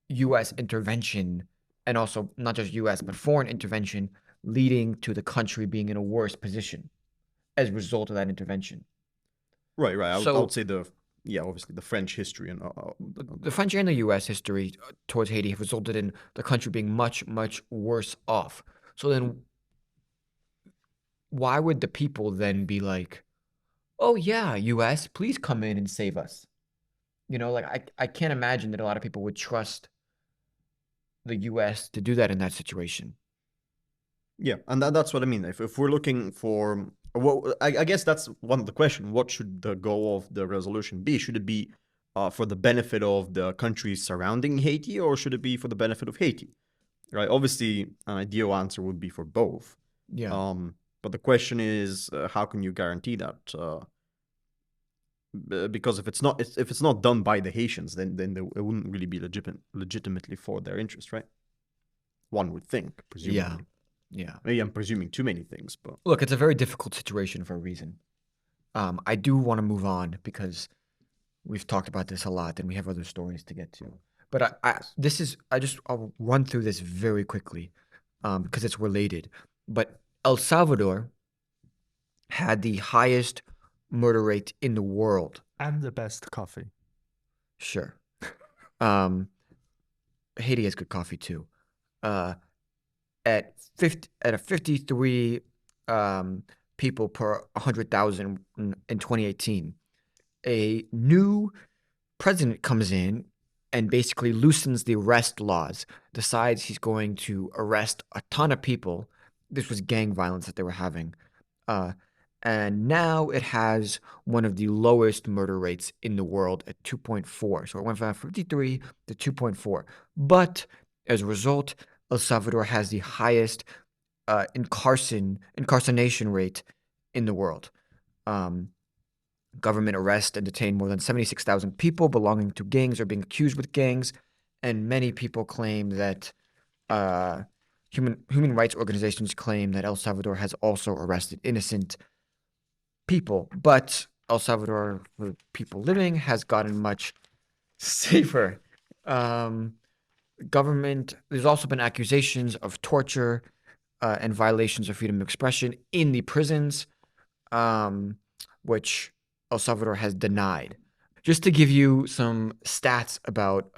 U.S. intervention, and also not just U.S., but foreign intervention, leading to the country being in a worse position as a result of that intervention. Right. I would say obviously the French history and the French and the U.S. history towards Haiti have resulted in the country being much, much worse off. So then, why would the people then be like, "Oh yeah, U.S., please come in and save us"? You know, like I can't imagine that a lot of people would trust the U.S. to do that in that situation. Yeah, and that's what I mean. If we're looking for, well, I guess that's one of the questions. What should the goal of the resolution be? Should it be for the benefit of the countries surrounding Haiti, or should it be for the benefit of Haiti? Right. Obviously, an ideal answer would be for both. Yeah. But the question is, how can you guarantee that? Because if it's not done by the Haitians, then it wouldn't really be legitimately for their interest, right? One would think, presumably. Yeah. Maybe I'm presuming too many things, but look, it's a very difficult situation for a reason. I do want to move on because we've talked about this a lot and we have other stories to get to. But I'll run through this very quickly because it's related. But El Salvador had the highest murder rate in the world. And the best coffee. Sure. Haiti has good coffee too. At 53 people per 100,000 in 2018, a new president comes in and basically loosens the arrest laws, decides he's going to arrest a ton of people. This was gang violence that they were having. And now it has one of the lowest murder rates in the world at 2.4. So it went from 53 to 2.4. But as a result, El Salvador has the highest incarceration rate in the world. Government arrest and detain more than 76,000 people belonging to gangs or being accused with gangs, and many people claim that human rights organizations claim that El Salvador has also arrested innocent people, but El Salvador, for people living, has gotten much safer. Government, there's also been accusations of torture and violations of freedom of expression in the prisons, which El Salvador has denied. Just to give you some stats about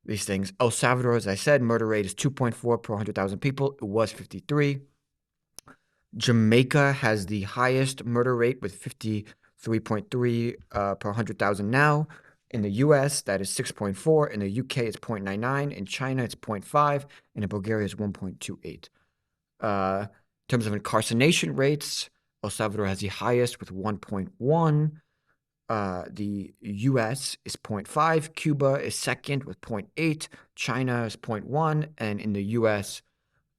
these things, El Salvador, as I said, murder rate is 2.4 per 100,000 people. It was 53. Jamaica has the highest murder rate with 53.3 per 100,000 now. In the US, that is 6.4. In the UK, it's 0.99. In China, it's 0.5. And in Bulgaria, it's 1.28. In terms of incarceration rates, El Salvador has the highest with 1.1. The US is 0.5. Cuba is second with 0.8. China is 0.1. And in the US,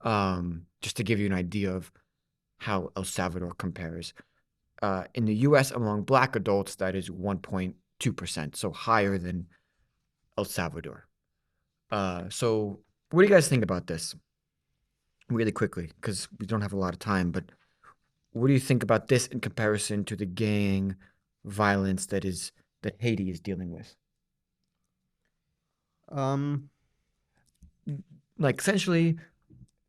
just to give you an idea of how El Salvador compares, in the US, among Black adults, that is 1.2 2%, so higher than El Salvador. So what do you guys think about this? Really quickly, because we don't have a lot of time, but what do you think about this in comparison to the gang violence that Haiti is dealing with? Like essentially,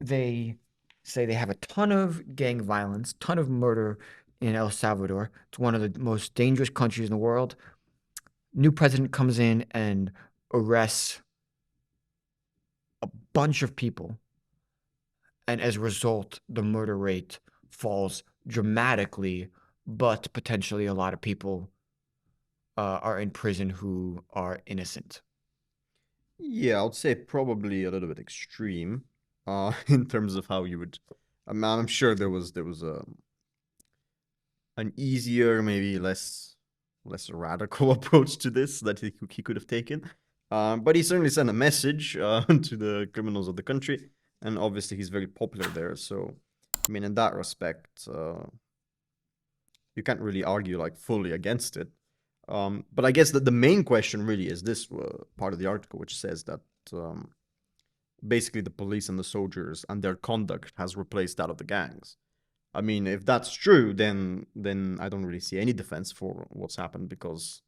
they say they have a ton of gang violence, ton of murder in El Salvador. It's one of the most dangerous countries in the world. New president comes in and arrests a bunch of people, and as a result, the murder rate falls dramatically, but potentially a lot of people are in prison who are innocent. Yeah, I would say probably a little bit extreme, in terms of how you would. I'm sure there was an easier, maybe less radical approach to this that he could have taken. But he certainly sent a message to the criminals of the country, and obviously he's very popular there. So, I mean, in that respect, you can't really argue like fully against it. But I guess that the main question really is this part of the article, which says that basically the police and the soldiers and their conduct has replaced that of the gangs. I mean, if that's true, then I don't really see any defense for what's happened because,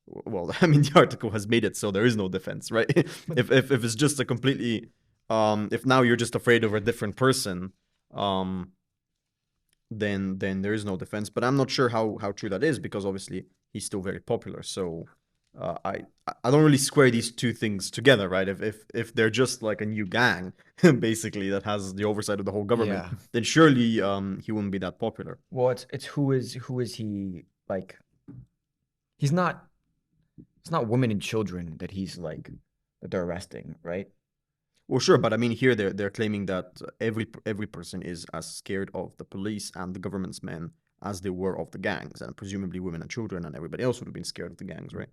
well, I mean, the article has made it so there is no defense, right? if it's just a completely, if now you're just afraid of a different person, then there is no defense. But I'm not sure how true that is because obviously he's still very popular. So I don't really square these two things together, right? If they're just like a new gang, basically that has the oversight of the whole government, Yeah. then surely he wouldn't be that popular. Well, it's who is he like? It's not women and children that that they're arresting, right? Well, sure, but I mean here they're claiming that every person is as scared of the police and the government's men as they were of the gangs, and presumably women and children and everybody else would have been scared of the gangs, right?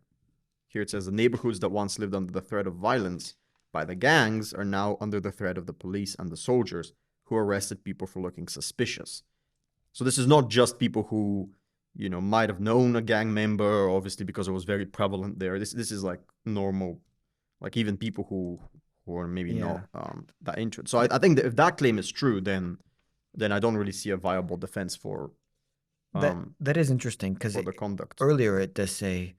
Here it says the neighborhoods that once lived under the threat of violence by the gangs are now under the threat of the police and the soldiers who arrested people for looking suspicious. So this is not just people who, you know, might have known a gang member, obviously because it was very prevalent there. This is like normal, like even people who are maybe not that into it. So I think that if that claim is true, then I don't really see a viable defense for that is interesting because the conduct. Earlier it does say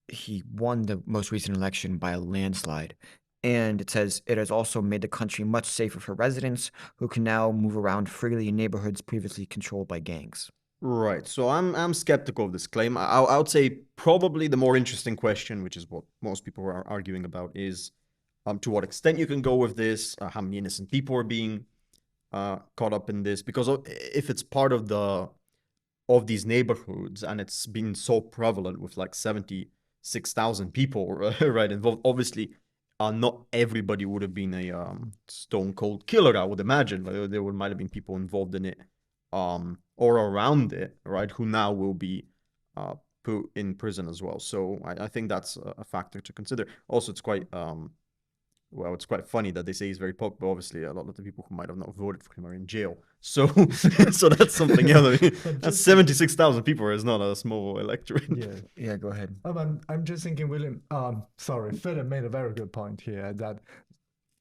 he won the most recent election by a landslide. And it says it has also made the country much safer for residents who can now move around freely in neighborhoods previously controlled by gangs. Right. So I'm skeptical of this claim. I would say probably the more interesting question, which is what most people are arguing about, is to what extent you can go with this, how many innocent people are being caught up in this, because if it's part of these neighborhoods and it's been so prevalent with like 76,000 people right involved, obviously not everybody would have been a stone cold killer, I would imagine. There might have been people involved in it or around it, right, who now will be put in prison as well. So I think that's a factor to consider. Also, it's quite well, it's quite funny that they say he's very popular. Obviously, a lot of the people who might have not voted for him are in jail. So, so that's something else. I mean, that's 76,000 people is not a small electorate. Yeah. Go ahead. I'm just thinking, William. Philip made a very good point here that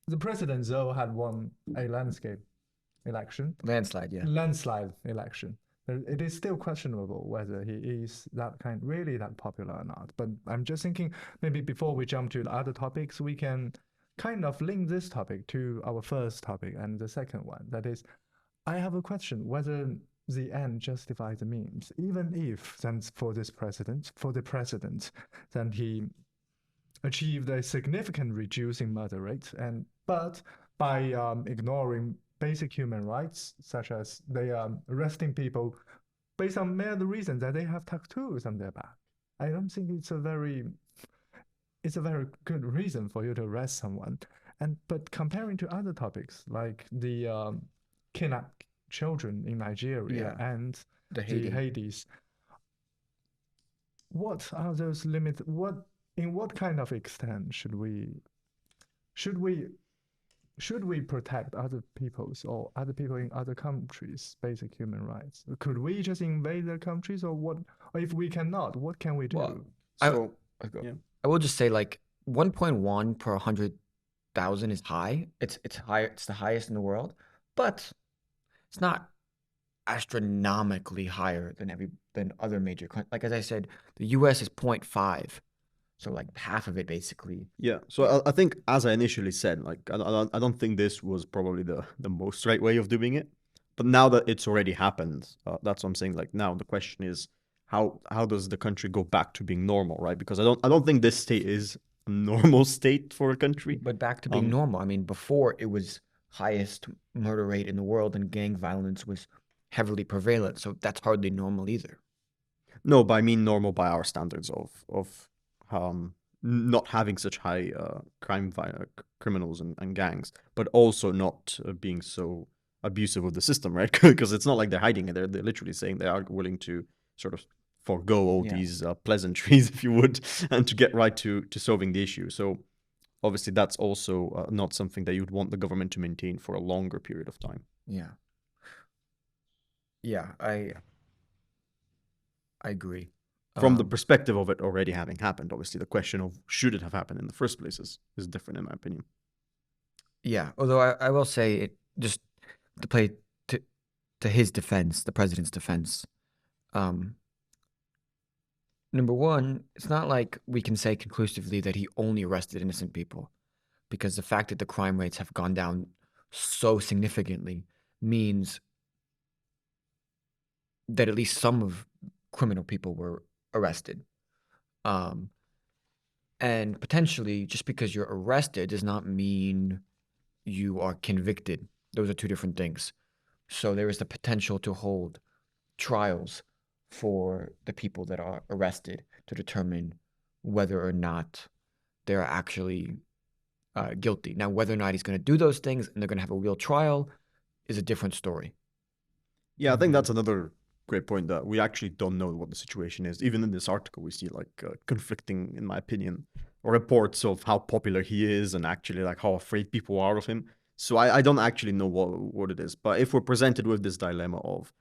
the president though had won a landslide election. It is still questionable whether he is really that popular or not. But I'm just thinking maybe before we jump to the other topics, we can kind of link this topic to our first topic and the second one. That is, I have a question whether the end justifies the means, even if then for the president, then he achieved a significant reducing murder rate, but by ignoring basic human rights, such as they are arresting people based on mere reason that they have tattoos on their back. I don't think it's a very good reason for you to arrest someone. But comparing to other topics like the kidnapped children in Nigeria and the Hades, what are those limits? In what kind of extent should we should we protect other people's or other people in other countries' basic human rights? Could we just invade their countries, or what? Or if we cannot, what can we do? Well, So I will just say like 1.1 per 100,000 is high. It's higher. It's the highest in the world, but it's not astronomically higher than other major countries. Like as I said, the U.S. is 0.5, so like half of it basically. Yeah, so I think, as I initially said, like I don't think this was probably the most right way of doing it. But now that it's already happened, that's what I'm saying. Like now the question is how does the country go back to being normal, right? Because I don't think this state is a normal state for a country. But back to being normal. I mean, before it was highest murder rate in the world and gang violence was heavily prevalent, so that's hardly normal either. No, but I mean normal by our standards of not having such high criminals and gangs, but also not being so abusive of the system, right? Because it's not like they're hiding it. They're literally saying they are willing to sort of forego all these pleasantries, if you would, and to get right to solving the issue. So obviously that's also not something that you'd want the government to maintain for a longer period of time. Yeah. Yeah, I agree. From the perspective of it already having happened, obviously the question of should it have happened in the first place is different in my opinion. Yeah, although I will say it just to play to his defense, the president's defense. Number one, it's not like we can say conclusively that he only arrested innocent people, because the fact that the crime rates have gone down so significantly means that at least some of criminal people were arrested. And potentially, just because you're arrested does not mean you are convicted. Those are two different things. So there is the potential to hold trials for the people that are arrested to determine whether or not they're actually guilty. Now, whether or not he's going to do those things and they're going to have a real trial is a different story. Yeah, I think that's another great point, that we actually don't know what the situation is. Even in this article, we see like conflicting, in my opinion, reports of how popular he is and actually like how afraid people are of him. So I don't actually know what it is. But if we're presented with this dilemma of,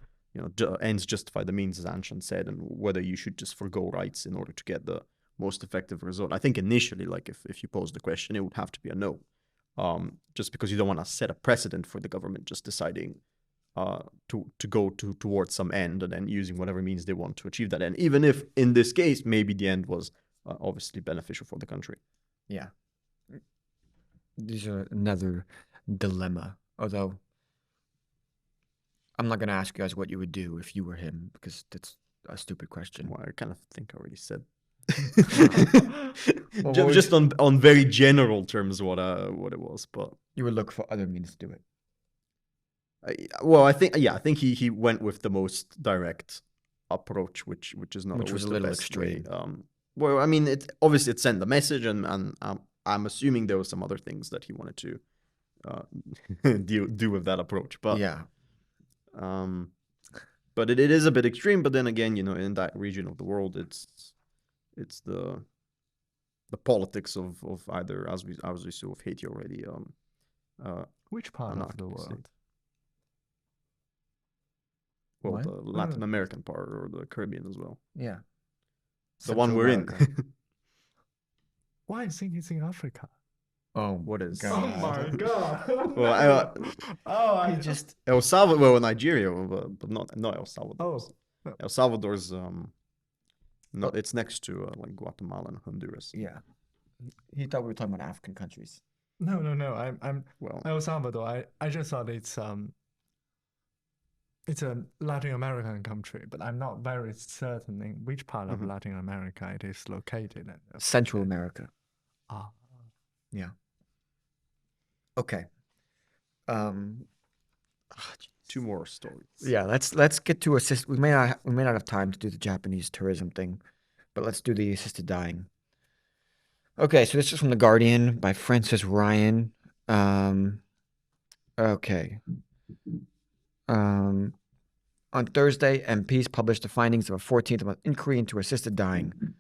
ends justify the means, as Anshan said, and whether you should just forgo rights in order to get the most effective result, I think initially, like if you pose the question, it would have to be a no. Just because you don't want to set a precedent for the government just deciding to go towards some end and then using whatever means they want to achieve that end, even if in this case maybe the end was obviously beneficial for the country. Yeah. These are another dilemma, although I'm not going to ask you guys what you would do if you were him, because that's a stupid question. Well, I kind of think I already said. Well, just on very general terms what it was, but you would look for other means to do it. Well, I think he went with the most direct approach, which is not which always was a the little best extreme. way. Well, I mean, it obviously it sent the message, and I'm assuming there were some other things that he wanted to do with that approach. But yeah, but it is a bit extreme. But then again, in that region of the world, it's the politics of either, as we saw with Haiti already. Which part of the world? State. Well, what? The Latin American part, or the Caribbean as well. Yeah. The one we're in. Why I think it's in Africa? Oh, what is? God. Oh my God! Well, he just El Salvador, well, Nigeria, but not El Salvador. Oh, El Salvador's no, it's next to like Guatemala and Honduras. Yeah, he thought we were talking about African countries. No. I'm well, El Salvador. I just thought it's a Latin American country, but I'm not very certain in which part of Latin America it is located. Central America. Ah, yeah. Okay. Two more stories. Yeah, let's get to assist. We may not have time to do the Japanese tourism thing, but let's do the assisted dying. Okay, so this is from The Guardian by Francis Ryan. Okay. On Thursday, MPs published the findings of a 14th-month inquiry into assisted dying.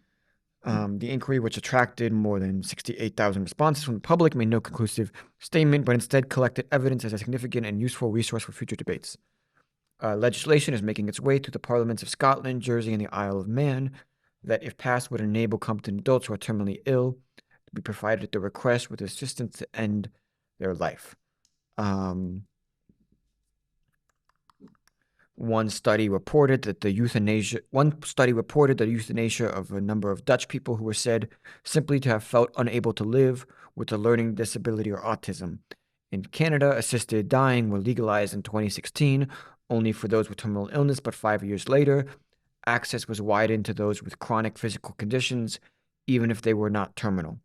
The inquiry, which attracted more than 68,000 responses from the public, made no conclusive statement, but instead collected evidence as a significant and useful resource for future debates. Legislation is making its way through the parliaments of Scotland, Jersey, and the Isle of Man that, if passed, would enable competent adults who are terminally ill to be provided at their request with assistance to end their life. One study reported the euthanasia of a number of Dutch people who were said simply to have felt unable to live with a learning disability or autism. In Canada, assisted dying were legalized in 2016 only for those with terminal illness, but 5 years later, access was widened to those with chronic physical conditions, even if they were not terminal.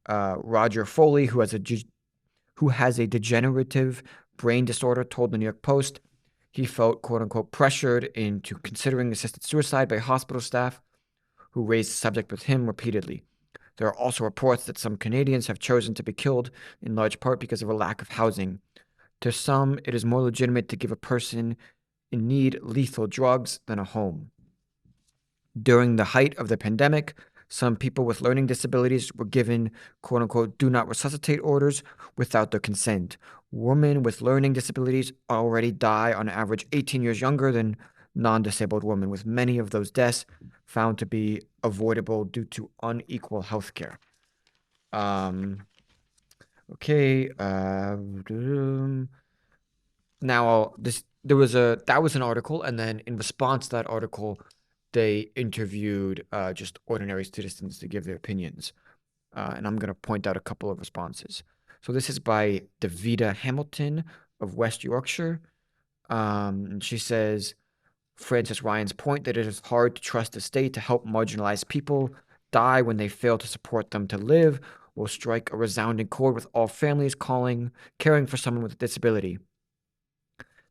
Roger Foley, who has a degenerative brain disorder, told the New York Post he felt, quote-unquote, pressured into considering assisted suicide by hospital staff who raised the subject with him repeatedly. There are also reports that some Canadians have chosen to be killed in large part because of a lack of housing. To some, it is more legitimate to give a person in need lethal drugs than a home. During the height of the pandemic, some people with learning disabilities were given, quote-unquote, do not resuscitate orders without their consent. Women with learning disabilities already die on average 18 years younger than non-disabled women, with many of those deaths found to be avoidable due to unequal health care. Now that was an article, and then in response to that article, they interviewed just ordinary citizens to give their opinions. And I'm going to point out a couple of responses. So this is by Davida Hamilton of West Yorkshire. She says, Francis Ryan's point that it is hard to trust the state to help marginalized people die when they fail to support them to live will strike a resounding chord with all families caring for someone with a disability.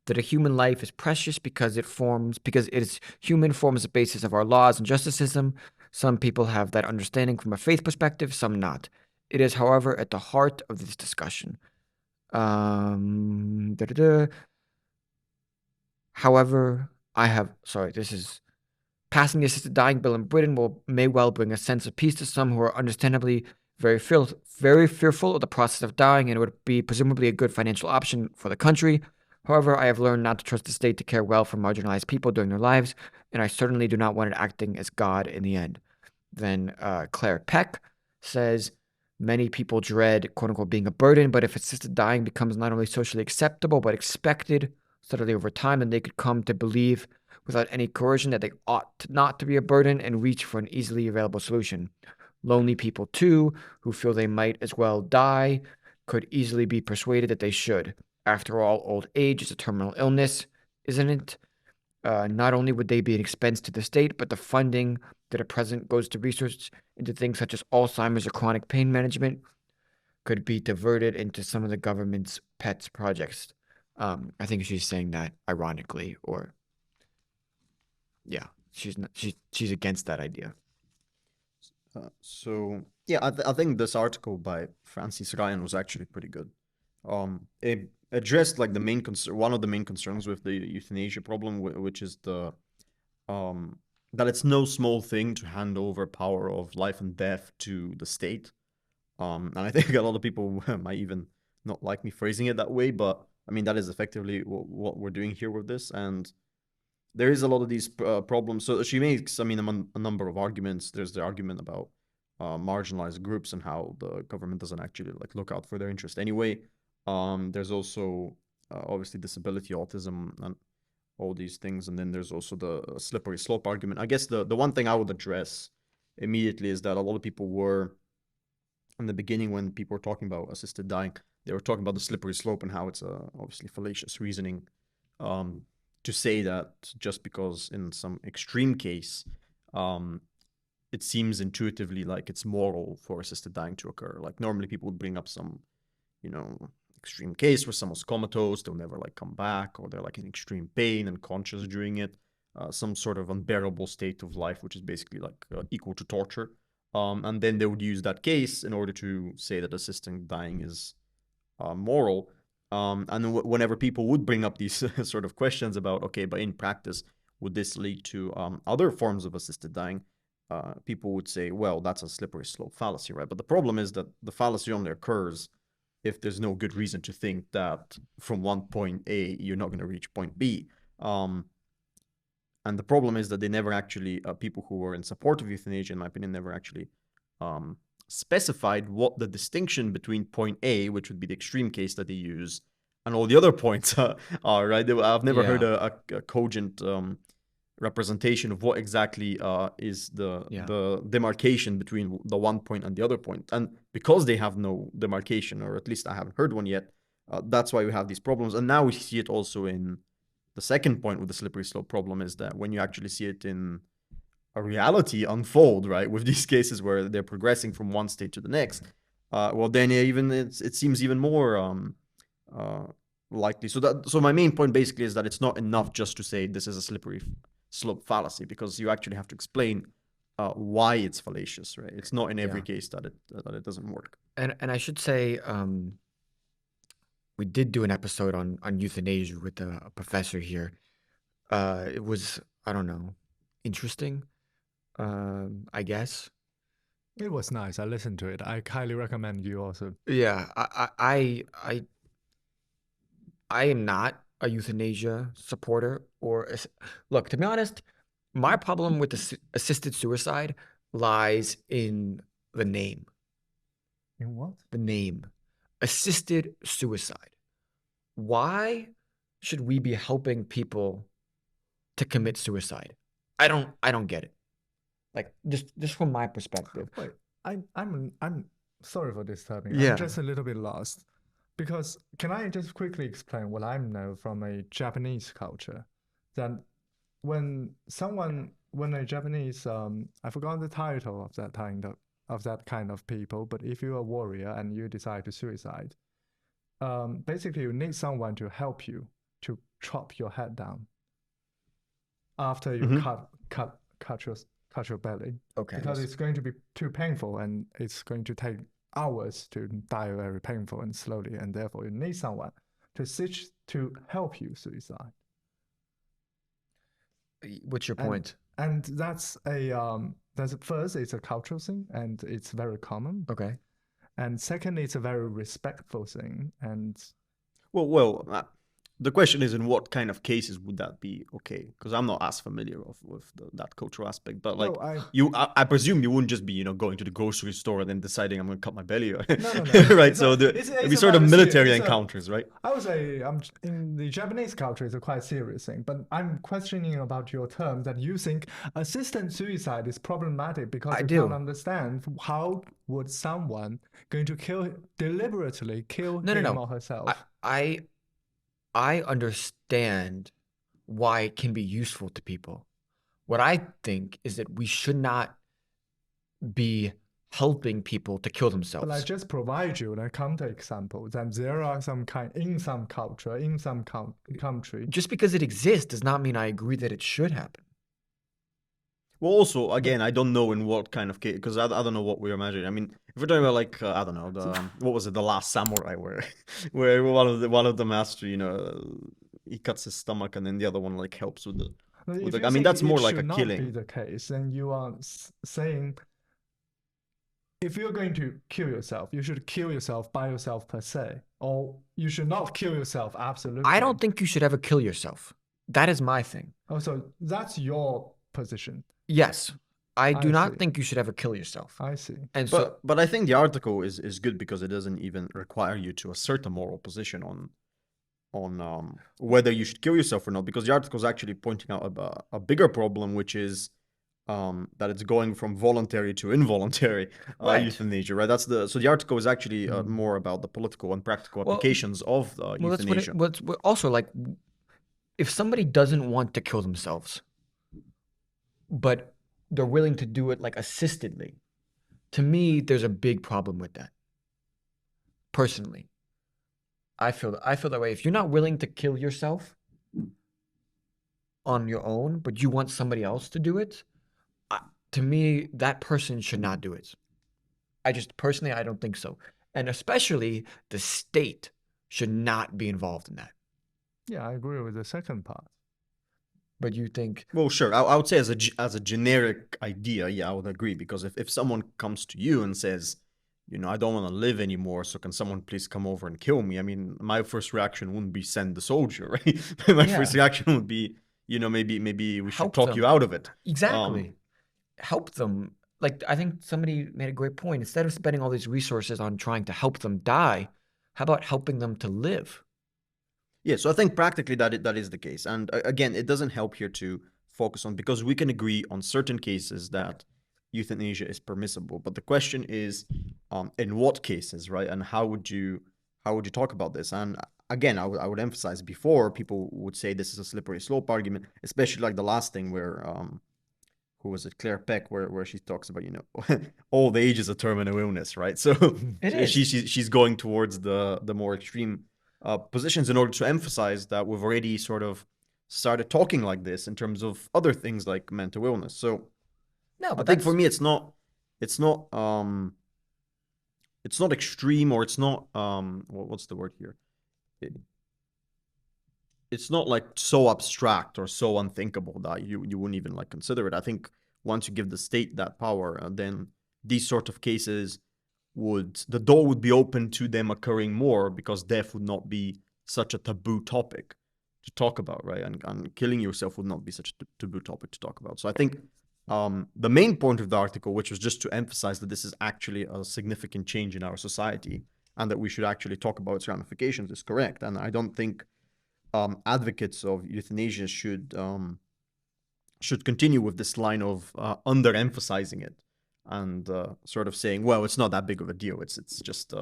That a human life is precious because it is human forms the basis of our laws and justice system. Some people have that understanding from a faith perspective, some not. It is, however, at the heart of this discussion. However, passing the assisted dying bill in Britain may well bring a sense of peace to some who are understandably very fearful of the process of dying, and it would be presumably a good financial option for the country. However, I have learned not to trust the state to care well for marginalized people during their lives, and I certainly do not want it acting as God in the end. Then Claire Peck says, many people dread, quote-unquote, being a burden, but if assisted dying becomes not only socially acceptable but expected steadily over time, then they could come to believe without any coercion that they ought not to be a burden and reach for an easily available solution. Lonely people, too, who feel they might as well die, could easily be persuaded that they should. After all, old age is a terminal illness, isn't it? Not only would they be an expense to the state, but the funding that at present goes to research into things such as Alzheimer's or chronic pain management could be diverted into some of the government's pets projects. I think she's saying that ironically, or yeah, she's against that idea. I think this article by Francis Ryan was actually pretty good. It addressed like one of the main concerns with the euthanasia problem, which is that it's no small thing to hand over power of life and death to the state. And I think a lot of people might even not like me phrasing it that way, but I mean, that is effectively what we're doing here with this. And there is a lot of these problems. So she makes, a number of arguments. There's the argument about marginalized groups and how the government doesn't actually like look out for their interest anyway. There's also obviously disability, autism, and all these things. And then there's also the slippery slope argument. I guess the one thing I would address immediately is that a lot of people were, in the beginning when people were talking about assisted dying, they were talking about the slippery slope and how it's obviously fallacious reasoning to say that just because in some extreme case, it seems intuitively like it's moral for assisted dying to occur. Like normally people would bring up some, extreme case where someone's comatose, they'll never like come back, or they're like in extreme pain and conscious during it, some sort of unbearable state of life, which is basically like equal to torture. And then they would use that case in order to say that assisting dying is moral. And whenever people would bring up these sort of questions about, okay, but in practice, would this lead to other forms of assisted dying? people would say, well, that's a slippery slope fallacy, right? But the problem is that the fallacy only occurs if there's no good reason to think that from one point A, you're not going to reach point B. And the problem is that they never actually, people who were in support of euthanasia, in my opinion, never actually specified what the distinction between point A, which would be the extreme case that they use, and all the other points are, right? I've never heard a cogent representation of what exactly is the demarcation between the one point and the other point. And because they have no demarcation, or at least I haven't heard one yet, that's why we have these problems. And now we see it also in the second point with the slippery slope problem, is that when you actually see it in a reality unfold, right, with these cases where they're progressing from one state to the next, well, then it seems even more likely. So my main point basically is that it's not enough just to say this is a slippery slope fallacy, because you actually have to explain why it's fallacious, right? It's not in every case that it doesn't work. And I should say, we did do an episode on euthanasia with a professor here. It was, I don't know, interesting, I guess. It was nice. I listened to it. I highly recommend you also. Yeah, I am not a euthanasia supporter. Look, to be honest, my problem with assisted suicide lies in the name. In what? The name. Assisted suicide. Why should we be helping people to commit suicide? I don't get it. Like, just from my perspective. Wait, I'm sorry for disturbing. Yeah. I'm just a little bit lost. Because can I just quickly explain what I know from a Japanese culture? That when a Japanese I forgot the title of that kind of people, but if you're a warrior and you decide to suicide, basically you need someone to help you to chop your head down after you cut your belly. Okay. Because it's going to be too painful and it's going to take hours to die very painful and slowly, and therefore you need someone to help you suicide. What's your point? And that's first, it's a cultural thing and it's very common. Okay. And second, it's a very respectful thing. And the question is, in what kind of cases would that be okay? Because I'm not as familiar with that cultural aspect. But like, I presume you wouldn't just be going to the grocery store and then deciding I'm going to cut my belly, no. right? So it'd be sort of military encounters, right? I would say in the Japanese culture, it's a quite serious thing. But I'm questioning about your term that you think assisted suicide is problematic because you don't understand how would someone going to deliberately kill him or herself. I understand why it can be useful to people. What I think is that we should not be helping people to kill themselves. But I just provide you a counter example that there are in some culture, in some country. Just because it exists does not mean I agree that it should happen. Well, also, again, I don't know in what kind of case, because I don't know what we're imagining. I mean, if we're talking about like I don't know, what was it, The Last Samurai, where one of the master, he cuts his stomach and then the other one like helps with I mean, that's more like a killing. If should not be the case, then you are saying if you're going to kill yourself, you should kill yourself by yourself per se, or you should not kill yourself absolutely. I don't think you should ever kill yourself. That is my thing. Oh, so that's your position. Yes. I do not think you should ever kill yourself. I see. And but I think the article is good because it doesn't even require you to assert a moral position on whether you should kill yourself or not, because the article is actually pointing out a bigger problem, which is that it's going from voluntary to involuntary euthanasia, right? So the article is actually more about the political and practical applications of euthanasia. That's also, like, if somebody doesn't want to kill themselves, but they're willing to do it like assistedly, to me, there's a big problem with that. Personally, I feel that way. If you're not willing to kill yourself on your own, but you want somebody else to do it, to me, that person should not do it. I don't think so. And especially the state should not be involved in that. Yeah, I agree with the second part. But you think, Well, sure. I would say as a generic idea, yeah, I would agree, because if someone comes to you and says, I don't want to live anymore, so can someone please come over and kill me? I mean, my first reaction wouldn't be send the soldier, right? My Yeah. first reaction would be, maybe we should Help talk them. you out of it. exactly, help them. Like, I think somebody made a great point. Instead of spending all these resources on trying to help them die, how about helping them to live? Yeah, so I think practically that is the case. And again, it doesn't help here to focus on, because we can agree on certain cases that euthanasia is permissible, but the question is, in what cases, right? And how would you talk about this? And again, I would emphasize, before people would say this is a slippery slope argument, especially like the last thing where who was it, Claire Peck, where she talks about, old age is a terminal illness, right? So It is. she's going towards the more extreme positions in order to emphasize that we've already sort of started talking like this in terms of other things like mental illness. So No, I but think for that's me it's not extreme, or it's not what's the word here? It's not like so abstract or so unthinkable that you wouldn't even like consider it. I think once you give the state that power, then these sort of cases the door would be open to them occurring more, because death would not be such a taboo topic to talk about, right? And killing yourself would not be such a taboo topic to talk about. So I think the main point of the article, which was just to emphasize that this is actually a significant change in our society and that we should actually talk about its ramifications, is correct. And I don't think advocates of euthanasia should continue with this line of underemphasizing it and sort of saying, well, it's not that big of a deal. It's just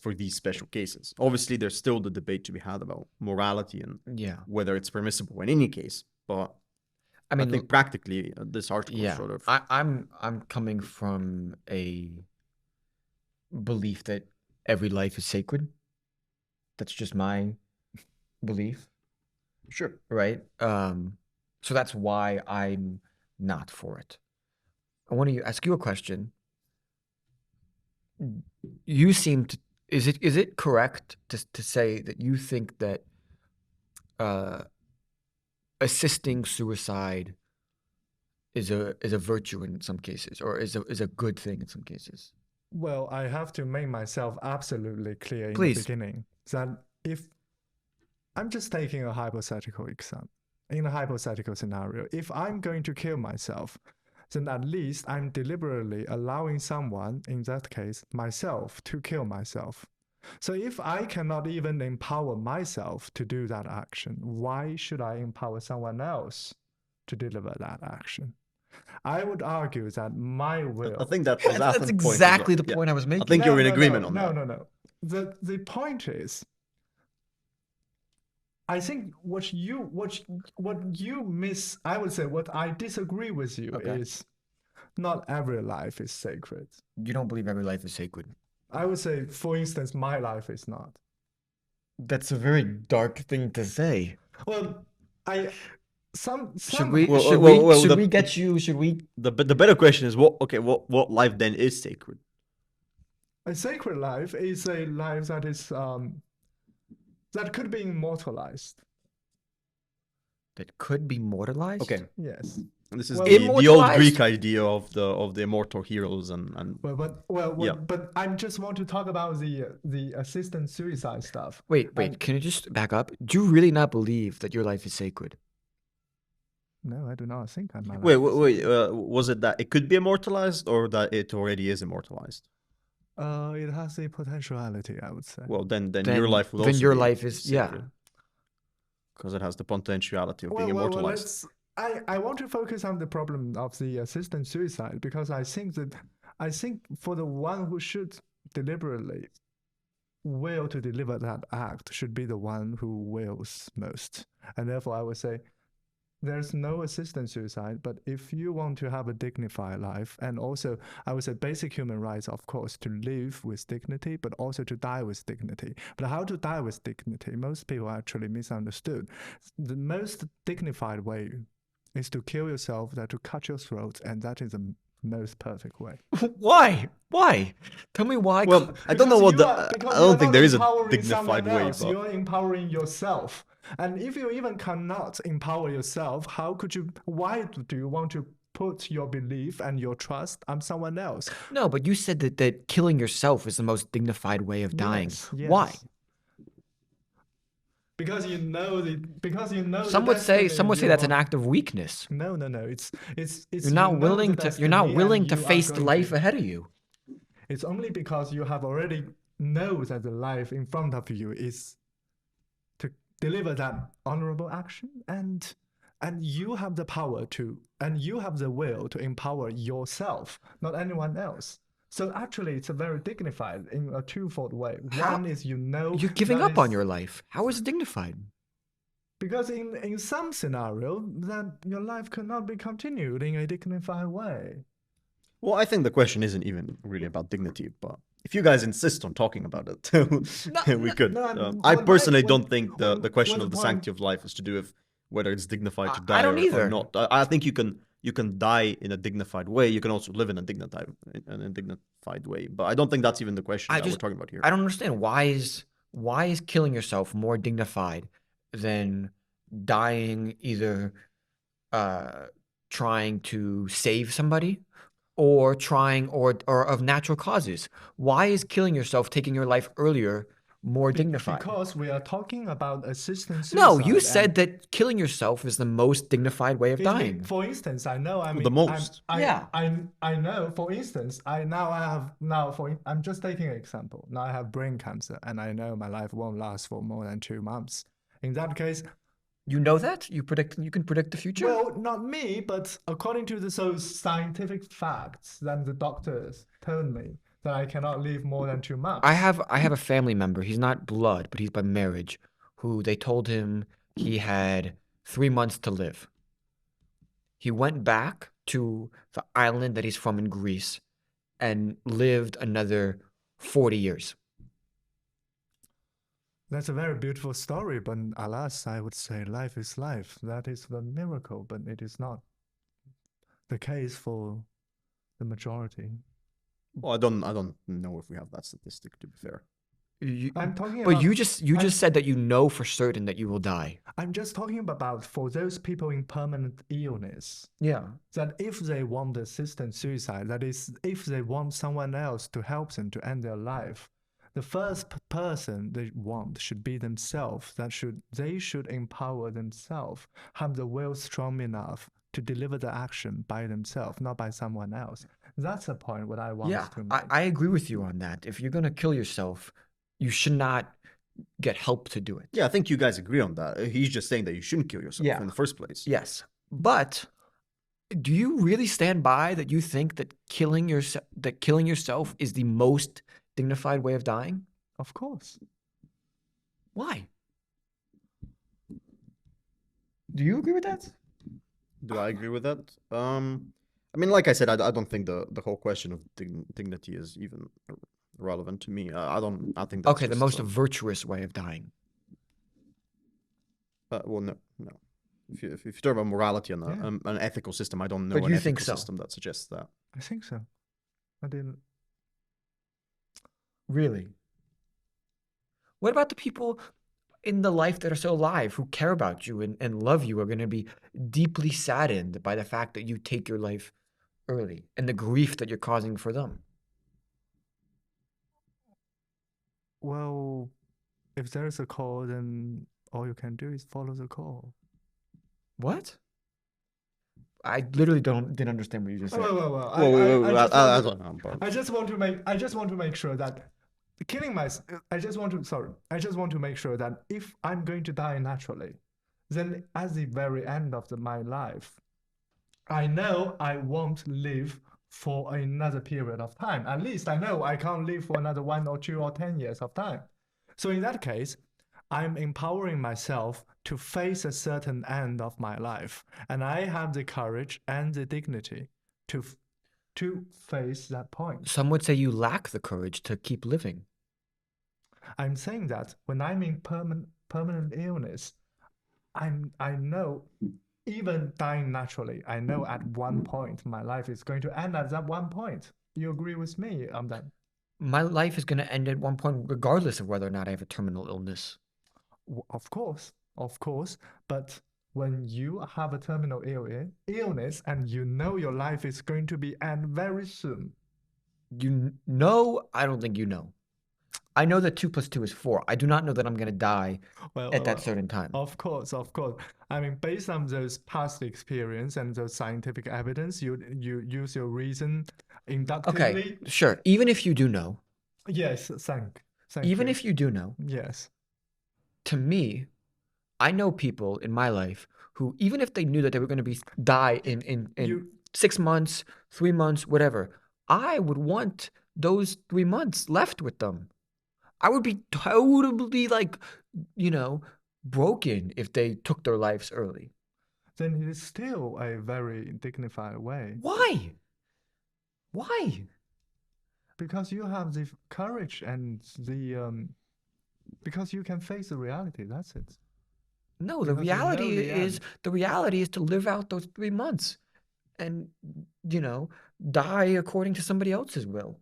for these special cases. Obviously, there's still the debate to be had about morality and yeah. whether it's permissible in any case. But I I mean, think practically this article yeah. sort of I'm coming from a belief that every life is sacred. That's just my belief, sure. right? So that's why I'm not for it. I want to ask you a question. You seem to is it correct to say that you think that assisting suicide is a virtue in some cases, or is a good thing in some cases? Well, I have to make myself absolutely clear in Please. the beginning that if I'm just taking a hypothetical example, in a hypothetical scenario, if I'm going to kill myself, then at least I'm deliberately allowing someone, in that case, myself, to kill myself. So if I cannot even empower myself to do that action, why should I empower someone else to deliver that action? I would argue that my will. I think that's That's exactly the point I was making. I think you're in agreement on that. No. The point is, I think what you miss, I would say what I disagree with you is not every life is sacred. You don't believe every life is sacred. I would say, for instance, my life is not. That's a very dark thing to say. Well, Should we the get you? Should we? The better question is what life then is sacred? A sacred life is a life that is that could be immortalized. That could be mortalized? Okay. Yes. This is Well, the old Greek idea of the immortal heroes and but I just want to talk about the assisted suicide stuff. Wait, can you just back up? Do you really not believe that your life is sacred? No, I do not think I'm alive. Wait. Was it that it could be immortalized, or that it already is immortalized? It has a potentiality, I would say. Well, then your life will also then your be life is sacred, because it has the potentiality of being immortalized. I want to focus on the problem of the assisted suicide, because I think for the one who should deliberately will to deliver that act should be the one who wills most. And therefore I would say there's no assisted suicide, but if you want to have a dignified life, and also I would say basic human rights, of course, to live with dignity, but also to die with dignity. But how to die with dignity, most people actually misunderstood. The most dignified way is to kill yourself, that to cut your throat, and that is the most perfect way. Why? Why? Tell me why. Well, I don't know Because what because I you're don't think not there is a empowering dignified someone way, else, but you're empowering yourself. And if you even cannot empower yourself, why do you want to put your belief and your trust on someone else? No, but you said that killing yourself is the most dignified way of dying. Yes, Why? yes. Because you know the Some would say that's an act of weakness. No. It's You're not willing to face the life ahead of you. It's only because you have already know that the life in front of you is to deliver that honorable action, and you have the power to, and you have the will to empower yourself, not anyone else. So actually, it's a very dignified in a twofold way. One is you're giving up on your life. How is it dignified? Because in some scenario, that your life cannot be continued in a dignified way. well, I think the question isn't even really about dignity, but if you guys insist on talking about it, we could. I personally don't think the question of the sanctity of life is to do with whether it's dignified to die or not. I think you can die in a dignified way. You can also live in a dignified way. But I don't think that's even the question we're talking about here. I don't understand why is killing yourself more dignified than dying either trying to save somebody or trying or of natural causes. Why is killing yourself, taking your life earlier, more dignified? Because we are talking about assisted suicide. No, you said that killing yourself is the most dignified way of dying. For instance, I know. The most. I know. For instance, I'm just taking an example. Now I have brain cancer, and I know my life won't last for more than 2 months. In that case, you know that you can predict the future. Well, not me, but according to those scientific facts that the doctors told me, that I cannot live more than 2 months. I have a family member. He's not blood, but he's by marriage, who they told him he had 3 months to live. He went back to the island that he's from in Greece and lived another 40 years. That's a very beautiful story, but alas, I would say life is life. That is the miracle, but it is not the case for the majority. Well, I don't know if we have that statistic, to be fair. I'm talking about. But you just said that you know for certain that you will die. I'm just talking about for those people in permanent illness. Yeah. That if they want assisted suicide, that is, if they want someone else to help them to end their life, the first person they want should be themselves. They should empower themselves, have the will strong enough to deliver the action by themselves, not by someone else. That's the point what I want to make. I agree with you on that. If you're going to kill yourself, you should not get help to do it. Yeah, I think you guys agree on that. He's just saying that you shouldn't kill yourself in the first place. Yes. But do you really stand by that you think that killing yourself is the most dignified way of dying? Of course. Why? Do you agree with that? Do I agree with that? I mean, like I said, I don't think the whole question of dignity is even relevant to me. I think that's okay. The most virtuous way of dying. Well, no. If you talk about morality and an ethical system, I don't know an ethical system that suggests that. I think so. I didn't. Really? What about the people in the life that are still alive who care about you and love you, are going to be deeply saddened by the fact that you take your life early and the grief that you're causing for them? Well, if there is a call, then all you can do is follow the call. What? I literally didn't understand what you just said. I just want to make sure that I just want to make sure that if I'm going to die naturally, then at the very end of my life, I know I won't live for another period of time. At least I know I can't live for another 1 or 2 or 10 years of time. So in that case, I'm empowering myself to face a certain end of my life, and I have the courage and the dignity to face that point. Some would say you lack the courage to keep living. I'm saying that when I'm in permanent illness, I know even dying naturally, I know at one point my life is going to end at that one point. You agree with me on that? My life is going to end at one point, regardless of whether or not I have a terminal illness. Of course. But when you have a terminal illness and you know your life is going to be end very soon. You know, I don't think you know. I know that 2 + 2 is 4. I do not know that I'm going to die at that certain time. Of course. I mean, based on those past experience and those scientific evidence, you use your reason inductively. Okay, sure. Even if you do know. Yes, thank Even you. if you do know. Yes. To me, I know people in my life who, even if they knew that they were going to die in 6 months, 3 months, whatever, I would want those 3 months left with them. I would be totally broken if they took their lives early. Then it is still a very dignified way. Why? Why? Because you have the courage and because you can face the reality. That's it. No, the reality is to live out those 3 months and, die according to somebody else's will.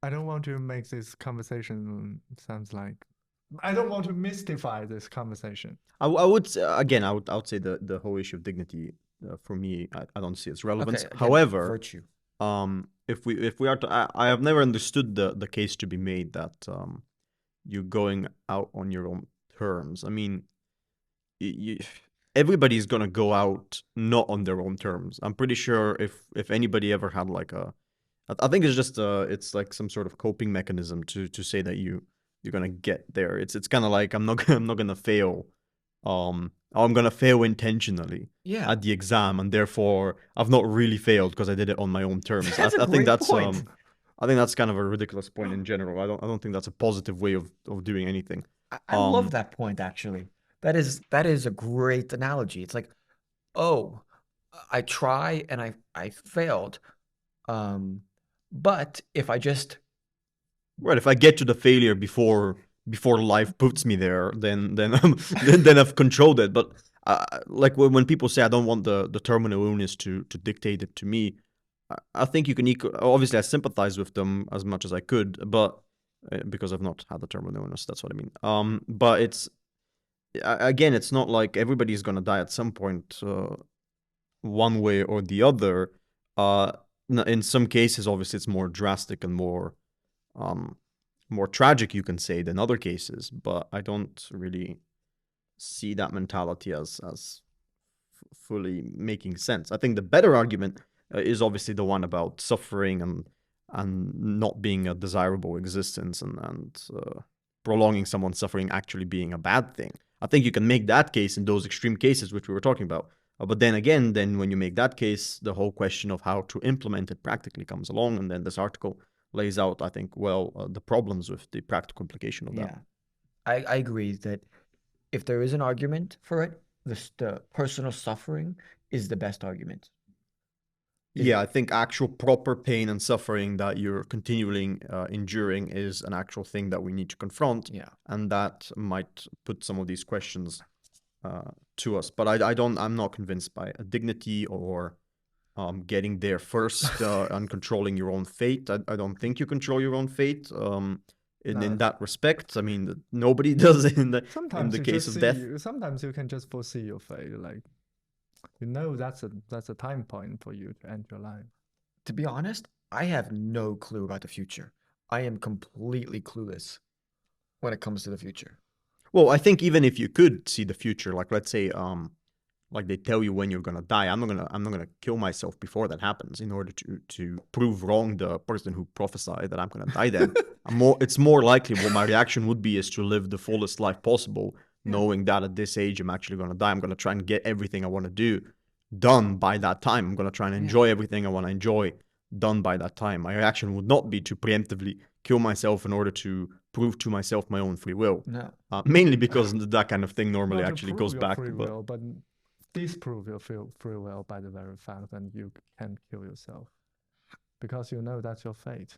I don't want to make this conversation sounds like I don't want to mystify this conversation. I would again. I would say the whole issue of dignity for me, I don't see its relevance. Okay, again, However, virtue. If we are to, I have never understood the case to be made that you're going out on your own terms. I mean, everybody's gonna go out not on their own terms. I'm pretty sure if anybody ever had like I think it's just it's like some sort of coping mechanism to say that you're gonna get there. It's kind of like I'm not gonna fail. I'm gonna fail intentionally at the exam, and therefore I've not really failed because I did it on my own terms. That's I think that's point. I think that's kind of a ridiculous point in general. I don't think that's a positive way of doing anything. I love that point actually. That is a great analogy. It's like, oh, I try and I failed. But if I just if I get to the failure before life puts me there, then then I've controlled it. But like when people say I don't want the terminal illness to dictate it to me, I think you can obviously I sympathize with them as much as I could, but because I've not had the terminal illness, that's what I mean. But it's again, it's not like everybody's gonna die at some point, one way or the other. In some cases, obviously, it's more drastic and more tragic, you can say, than other cases. But I don't really see that mentality as fully making sense. I think the better argument is obviously the one about suffering and not being a desirable existence and prolonging someone's suffering actually being a bad thing. I think you can make that case in those extreme cases which we were talking about. But then again, when you make that case, the whole question of how to implement it practically comes along. And then this article lays out, I think, the problems with the practical implication of that. Yeah, I agree that if there is an argument for it, the personal suffering is the best argument. Yeah, I think actual proper pain and suffering that you're continually enduring is an actual thing that we need to confront. Yeah. And that might put some of these questions to us. But I'm not convinced by a dignity or getting there first and controlling your own fate. I don't think you control your own fate in that respect. I mean, nobody does in the case of death. Sometimes you can just foresee your fate, like that's a time point for you to end your life. To be honest, I have no clue about the future. I am completely clueless when it comes to the future. Well, I think even if you could see the future, like let's say, like they tell you when you're gonna die, I'm not gonna kill myself before that happens in order to prove wrong the person who prophesied that I'm gonna die. Then it's more likely what my reaction would be is to live the fullest life possible, knowing that at this age I'm actually gonna die. I'm gonna try and get everything I want to do done by that time. I'm gonna try and enjoy everything I want to enjoy done by that time. My reaction would not be to preemptively kill myself in order to prove to myself my own free will. No. Mainly because that kind of thing normally actually goes back to free will, but disprove your free will by the very fact that you can kill yourself because you know that's your fate.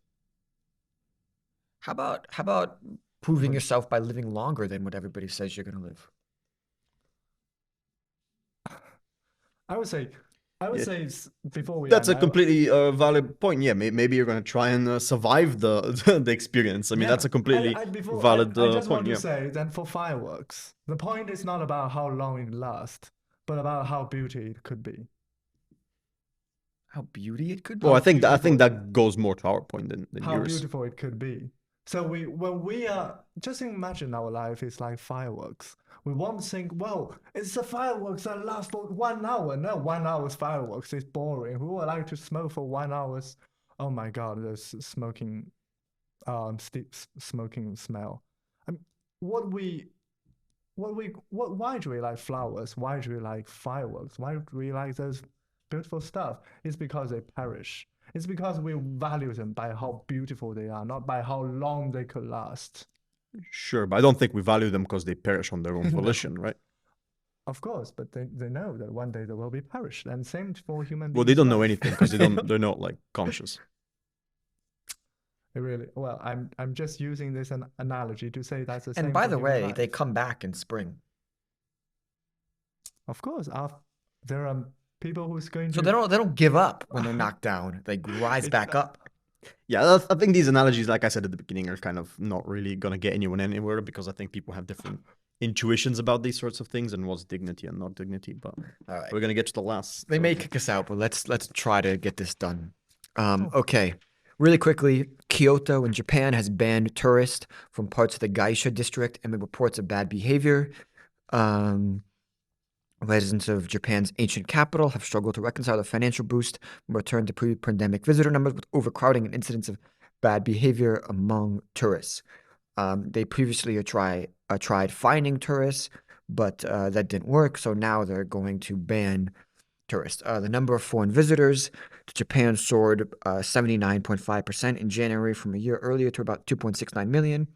How about proving yourself by living longer than what everybody says you're going to live? I would say, Yeah. before we That's end, a completely valid point. Yeah, maybe you're gonna try and survive the the experience. I mean, that's a completely valid I just point. want to Yeah. say that for fireworks, the point is not about how long it lasts, but about how beauty it could be. How beauty it could be. Well, How I think beautiful that goes more to our point than how yours. beautiful it could be. So when we are just imagine our life is like fireworks. We won't think, well, it's the fireworks that last for 1 hour. No, 1 hour's fireworks is boring. Who would like to smoke for 1 hour's? Oh my God, there's smoking, smoking smell. I mean, what we, why do we like flowers? Why do we like fireworks? Why do we like those beautiful stuff? It's because they perish. It's because we value them by how beautiful they are, not by how long they could last. Sure, but I don't think we value them because they perish on their own volition, right? Of course, but they know that one day they will be perished. And same for human beings. Well, they don't know life. anything because they're not like conscious. Really, well, I'm just using this an analogy to say that's the same. And by for the human way, life. they come back in spring. Of course, there are people who's going So to. they don't give up when they're knocked down. They rise back up. Yeah, I think these analogies, like I said at the beginning, are kind of not really gonna get anyone anywhere because I think people have different intuitions about these sorts of things and what's dignity and not dignity. But All right. we're gonna get to the last. They may kick us out, but let's try to get this done. Okay. Really quickly, Kyoto in Japan has banned tourists from parts of the Geisha district amid reports of bad behavior. Residents of Japan's ancient capital have struggled to reconcile the financial boost and return to pre-pandemic visitor numbers with overcrowding and incidents of bad behavior among tourists. They previously tried fining tourists, but that didn't work. So now they're going to ban tourists. The number of foreign visitors to Japan soared 79.5% in January from a year earlier to about 2.69 million.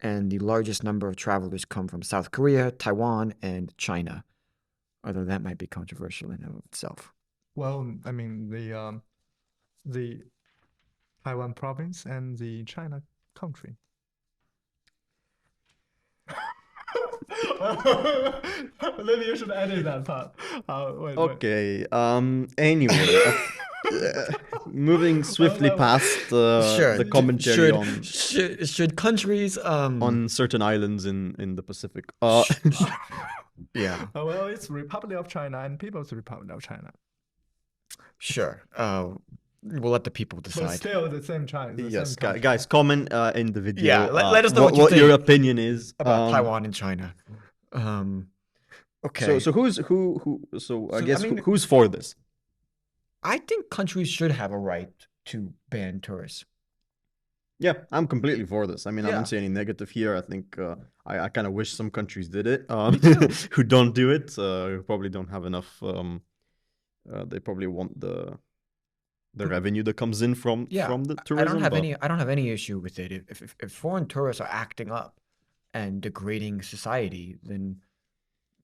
And the largest number of travelers come from South Korea, Taiwan, and China. Although that might be controversial in and of itself. Well, I mean the Taiwan province and the China country. Maybe you should edit that part. Wait. Okay. Anyway, moving swiftly past the commentary on should countries on certain islands in the Pacific. Yeah. Well, it's Republic of China and People's Republic of China. Sure. We'll let the people decide. But still the same China. Yes, guys, comment in the video. Yeah, let us know what you your think opinion is about Taiwan and China. Okay. So who? So I guess mean, who's for this? I think countries should have a right to ban tourists. Yeah, I'm completely for this. I mean, I Yeah. don't see any negative here. I think I kind of wish some countries did it. Who don't do it, who probably don't have enough. They probably want the revenue that comes in from the tourism. I don't have any issue with it. If foreign tourists are acting up and degrading society, then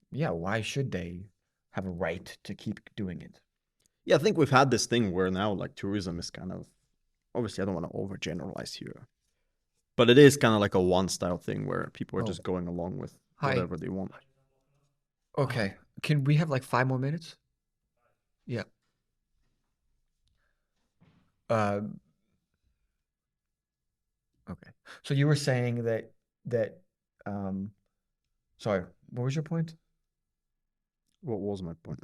yeah, why should they have a right to keep doing it? Yeah, I think we've had this thing where now like tourism is kind of, obviously I don't want to overgeneralize here, but it is kind of like a one style thing where people are just going along with whatever they want. Okay, can we have like 5 more minutes? Yeah. Okay. So you were saying that sorry, what was your point? What was my point?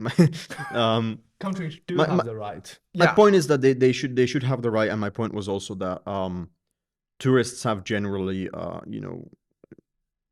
Countries do have the right. My point is that they should have the right, and my point was also that tourists have generally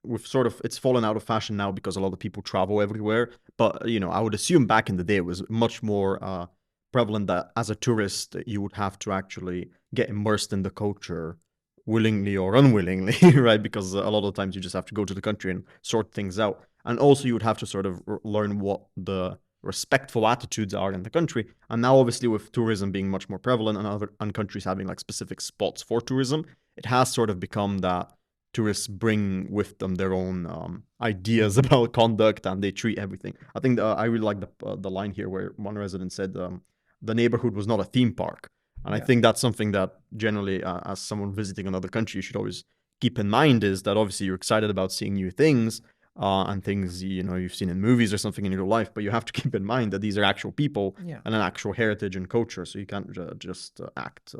we've sort of, it's fallen out of fashion now because a lot of people travel everywhere. But I would assume back in the day it was much more prevalent that as a tourist you would have to actually get immersed in the culture willingly or unwillingly, right? Because a lot of times you just have to go to the country and sort things out. And also you would have to sort of learn what the respectful attitudes are in the country. And now obviously with tourism being much more prevalent and countries having like specific spots for tourism, it has sort of become that tourists bring with them their own ideas about conduct and they treat everything. I think I really like the line here where one resident said the neighborhood was not a theme park. And I think that's something that generally as someone visiting another country you should always keep in mind, is that obviously you're excited about seeing new things, and things you've seen in movies or something in your life, but you have to keep in mind that these are actual people and an actual heritage and culture, so you can't just act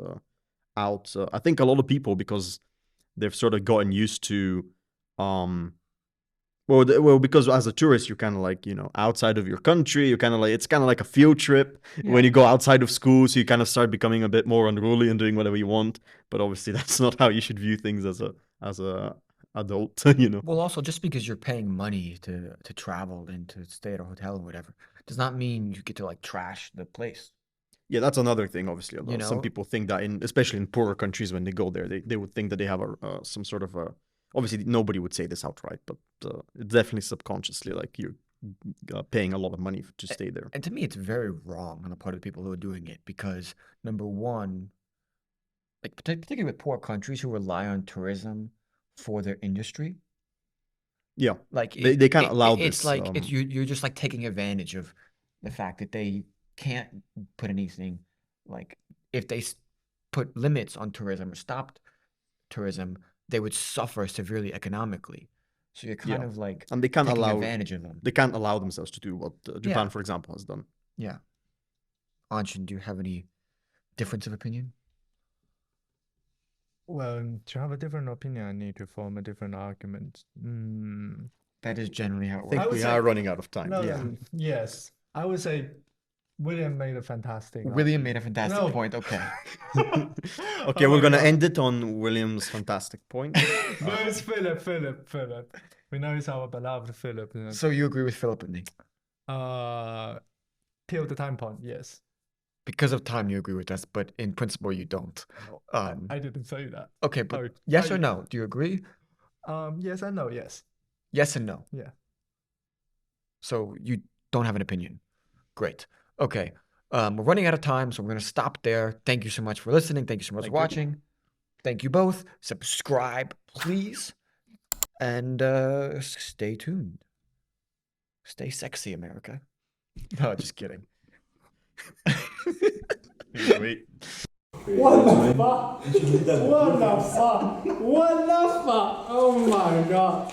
out. I think a lot of people, because they've sort of gotten used to because as a tourist, you're kind of like, outside of your country. You're kind of like, it's kind of like a field trip when you go outside of school. So you kind of start becoming a bit more unruly and doing whatever you want. But obviously, that's not how you should view things as a adult. Well, also, just because you're paying money to travel and to stay at a hotel or whatever, does not mean you get to like trash the place. Yeah, that's another thing. Obviously, You some know? people think that, especially in poorer countries, when they go there, they would think that they have some sort of a. Obviously, nobody would say this outright, but it's definitely subconsciously like you're paying a lot of money to stay there. And to me, it's very wrong on the part of the people who are doing it because, number one, like particularly with poor countries who rely on tourism for their industry, Yeah, like they can't allow this. It's like you're just like taking advantage of the fact that they can't put anything, like if they put limits on tourism or stopped tourism, they would suffer severely economically. So you're kind of like and they can't taking allow advantage of them. They can't allow themselves to do what Japan, Yeah. for example, has done. Yeah. Anshan, do you have any difference of opinion? Well, to have a different opinion, I need to form a different argument. That is generally how it I works. think would we say- are running out of time. No, Yeah. no, yes. I would say William made a fantastic William made a fantastic No. point. Okay. Okay, Oh we're my gonna God. end it on William's fantastic point. No, it's Philip. We know it's our beloved Philip. So you agree with Philip and me? Till the time point, yes. Because of time, you agree with us, but in principle, you don't. I didn't say that. Okay, but Oh, yes I- or no? Do you agree? Yes and no, yes. Yes and no. Yeah. So you don't have an opinion. Great. Okay. We're running out of time, so we're going to stop there. Thank you so much for listening. Thank you so much for Thank you. watching. Thank you both. Subscribe, please. And stay tuned. Stay sexy, America. No, just kidding. Wait. What the fuck? What the fuck? Oh my god.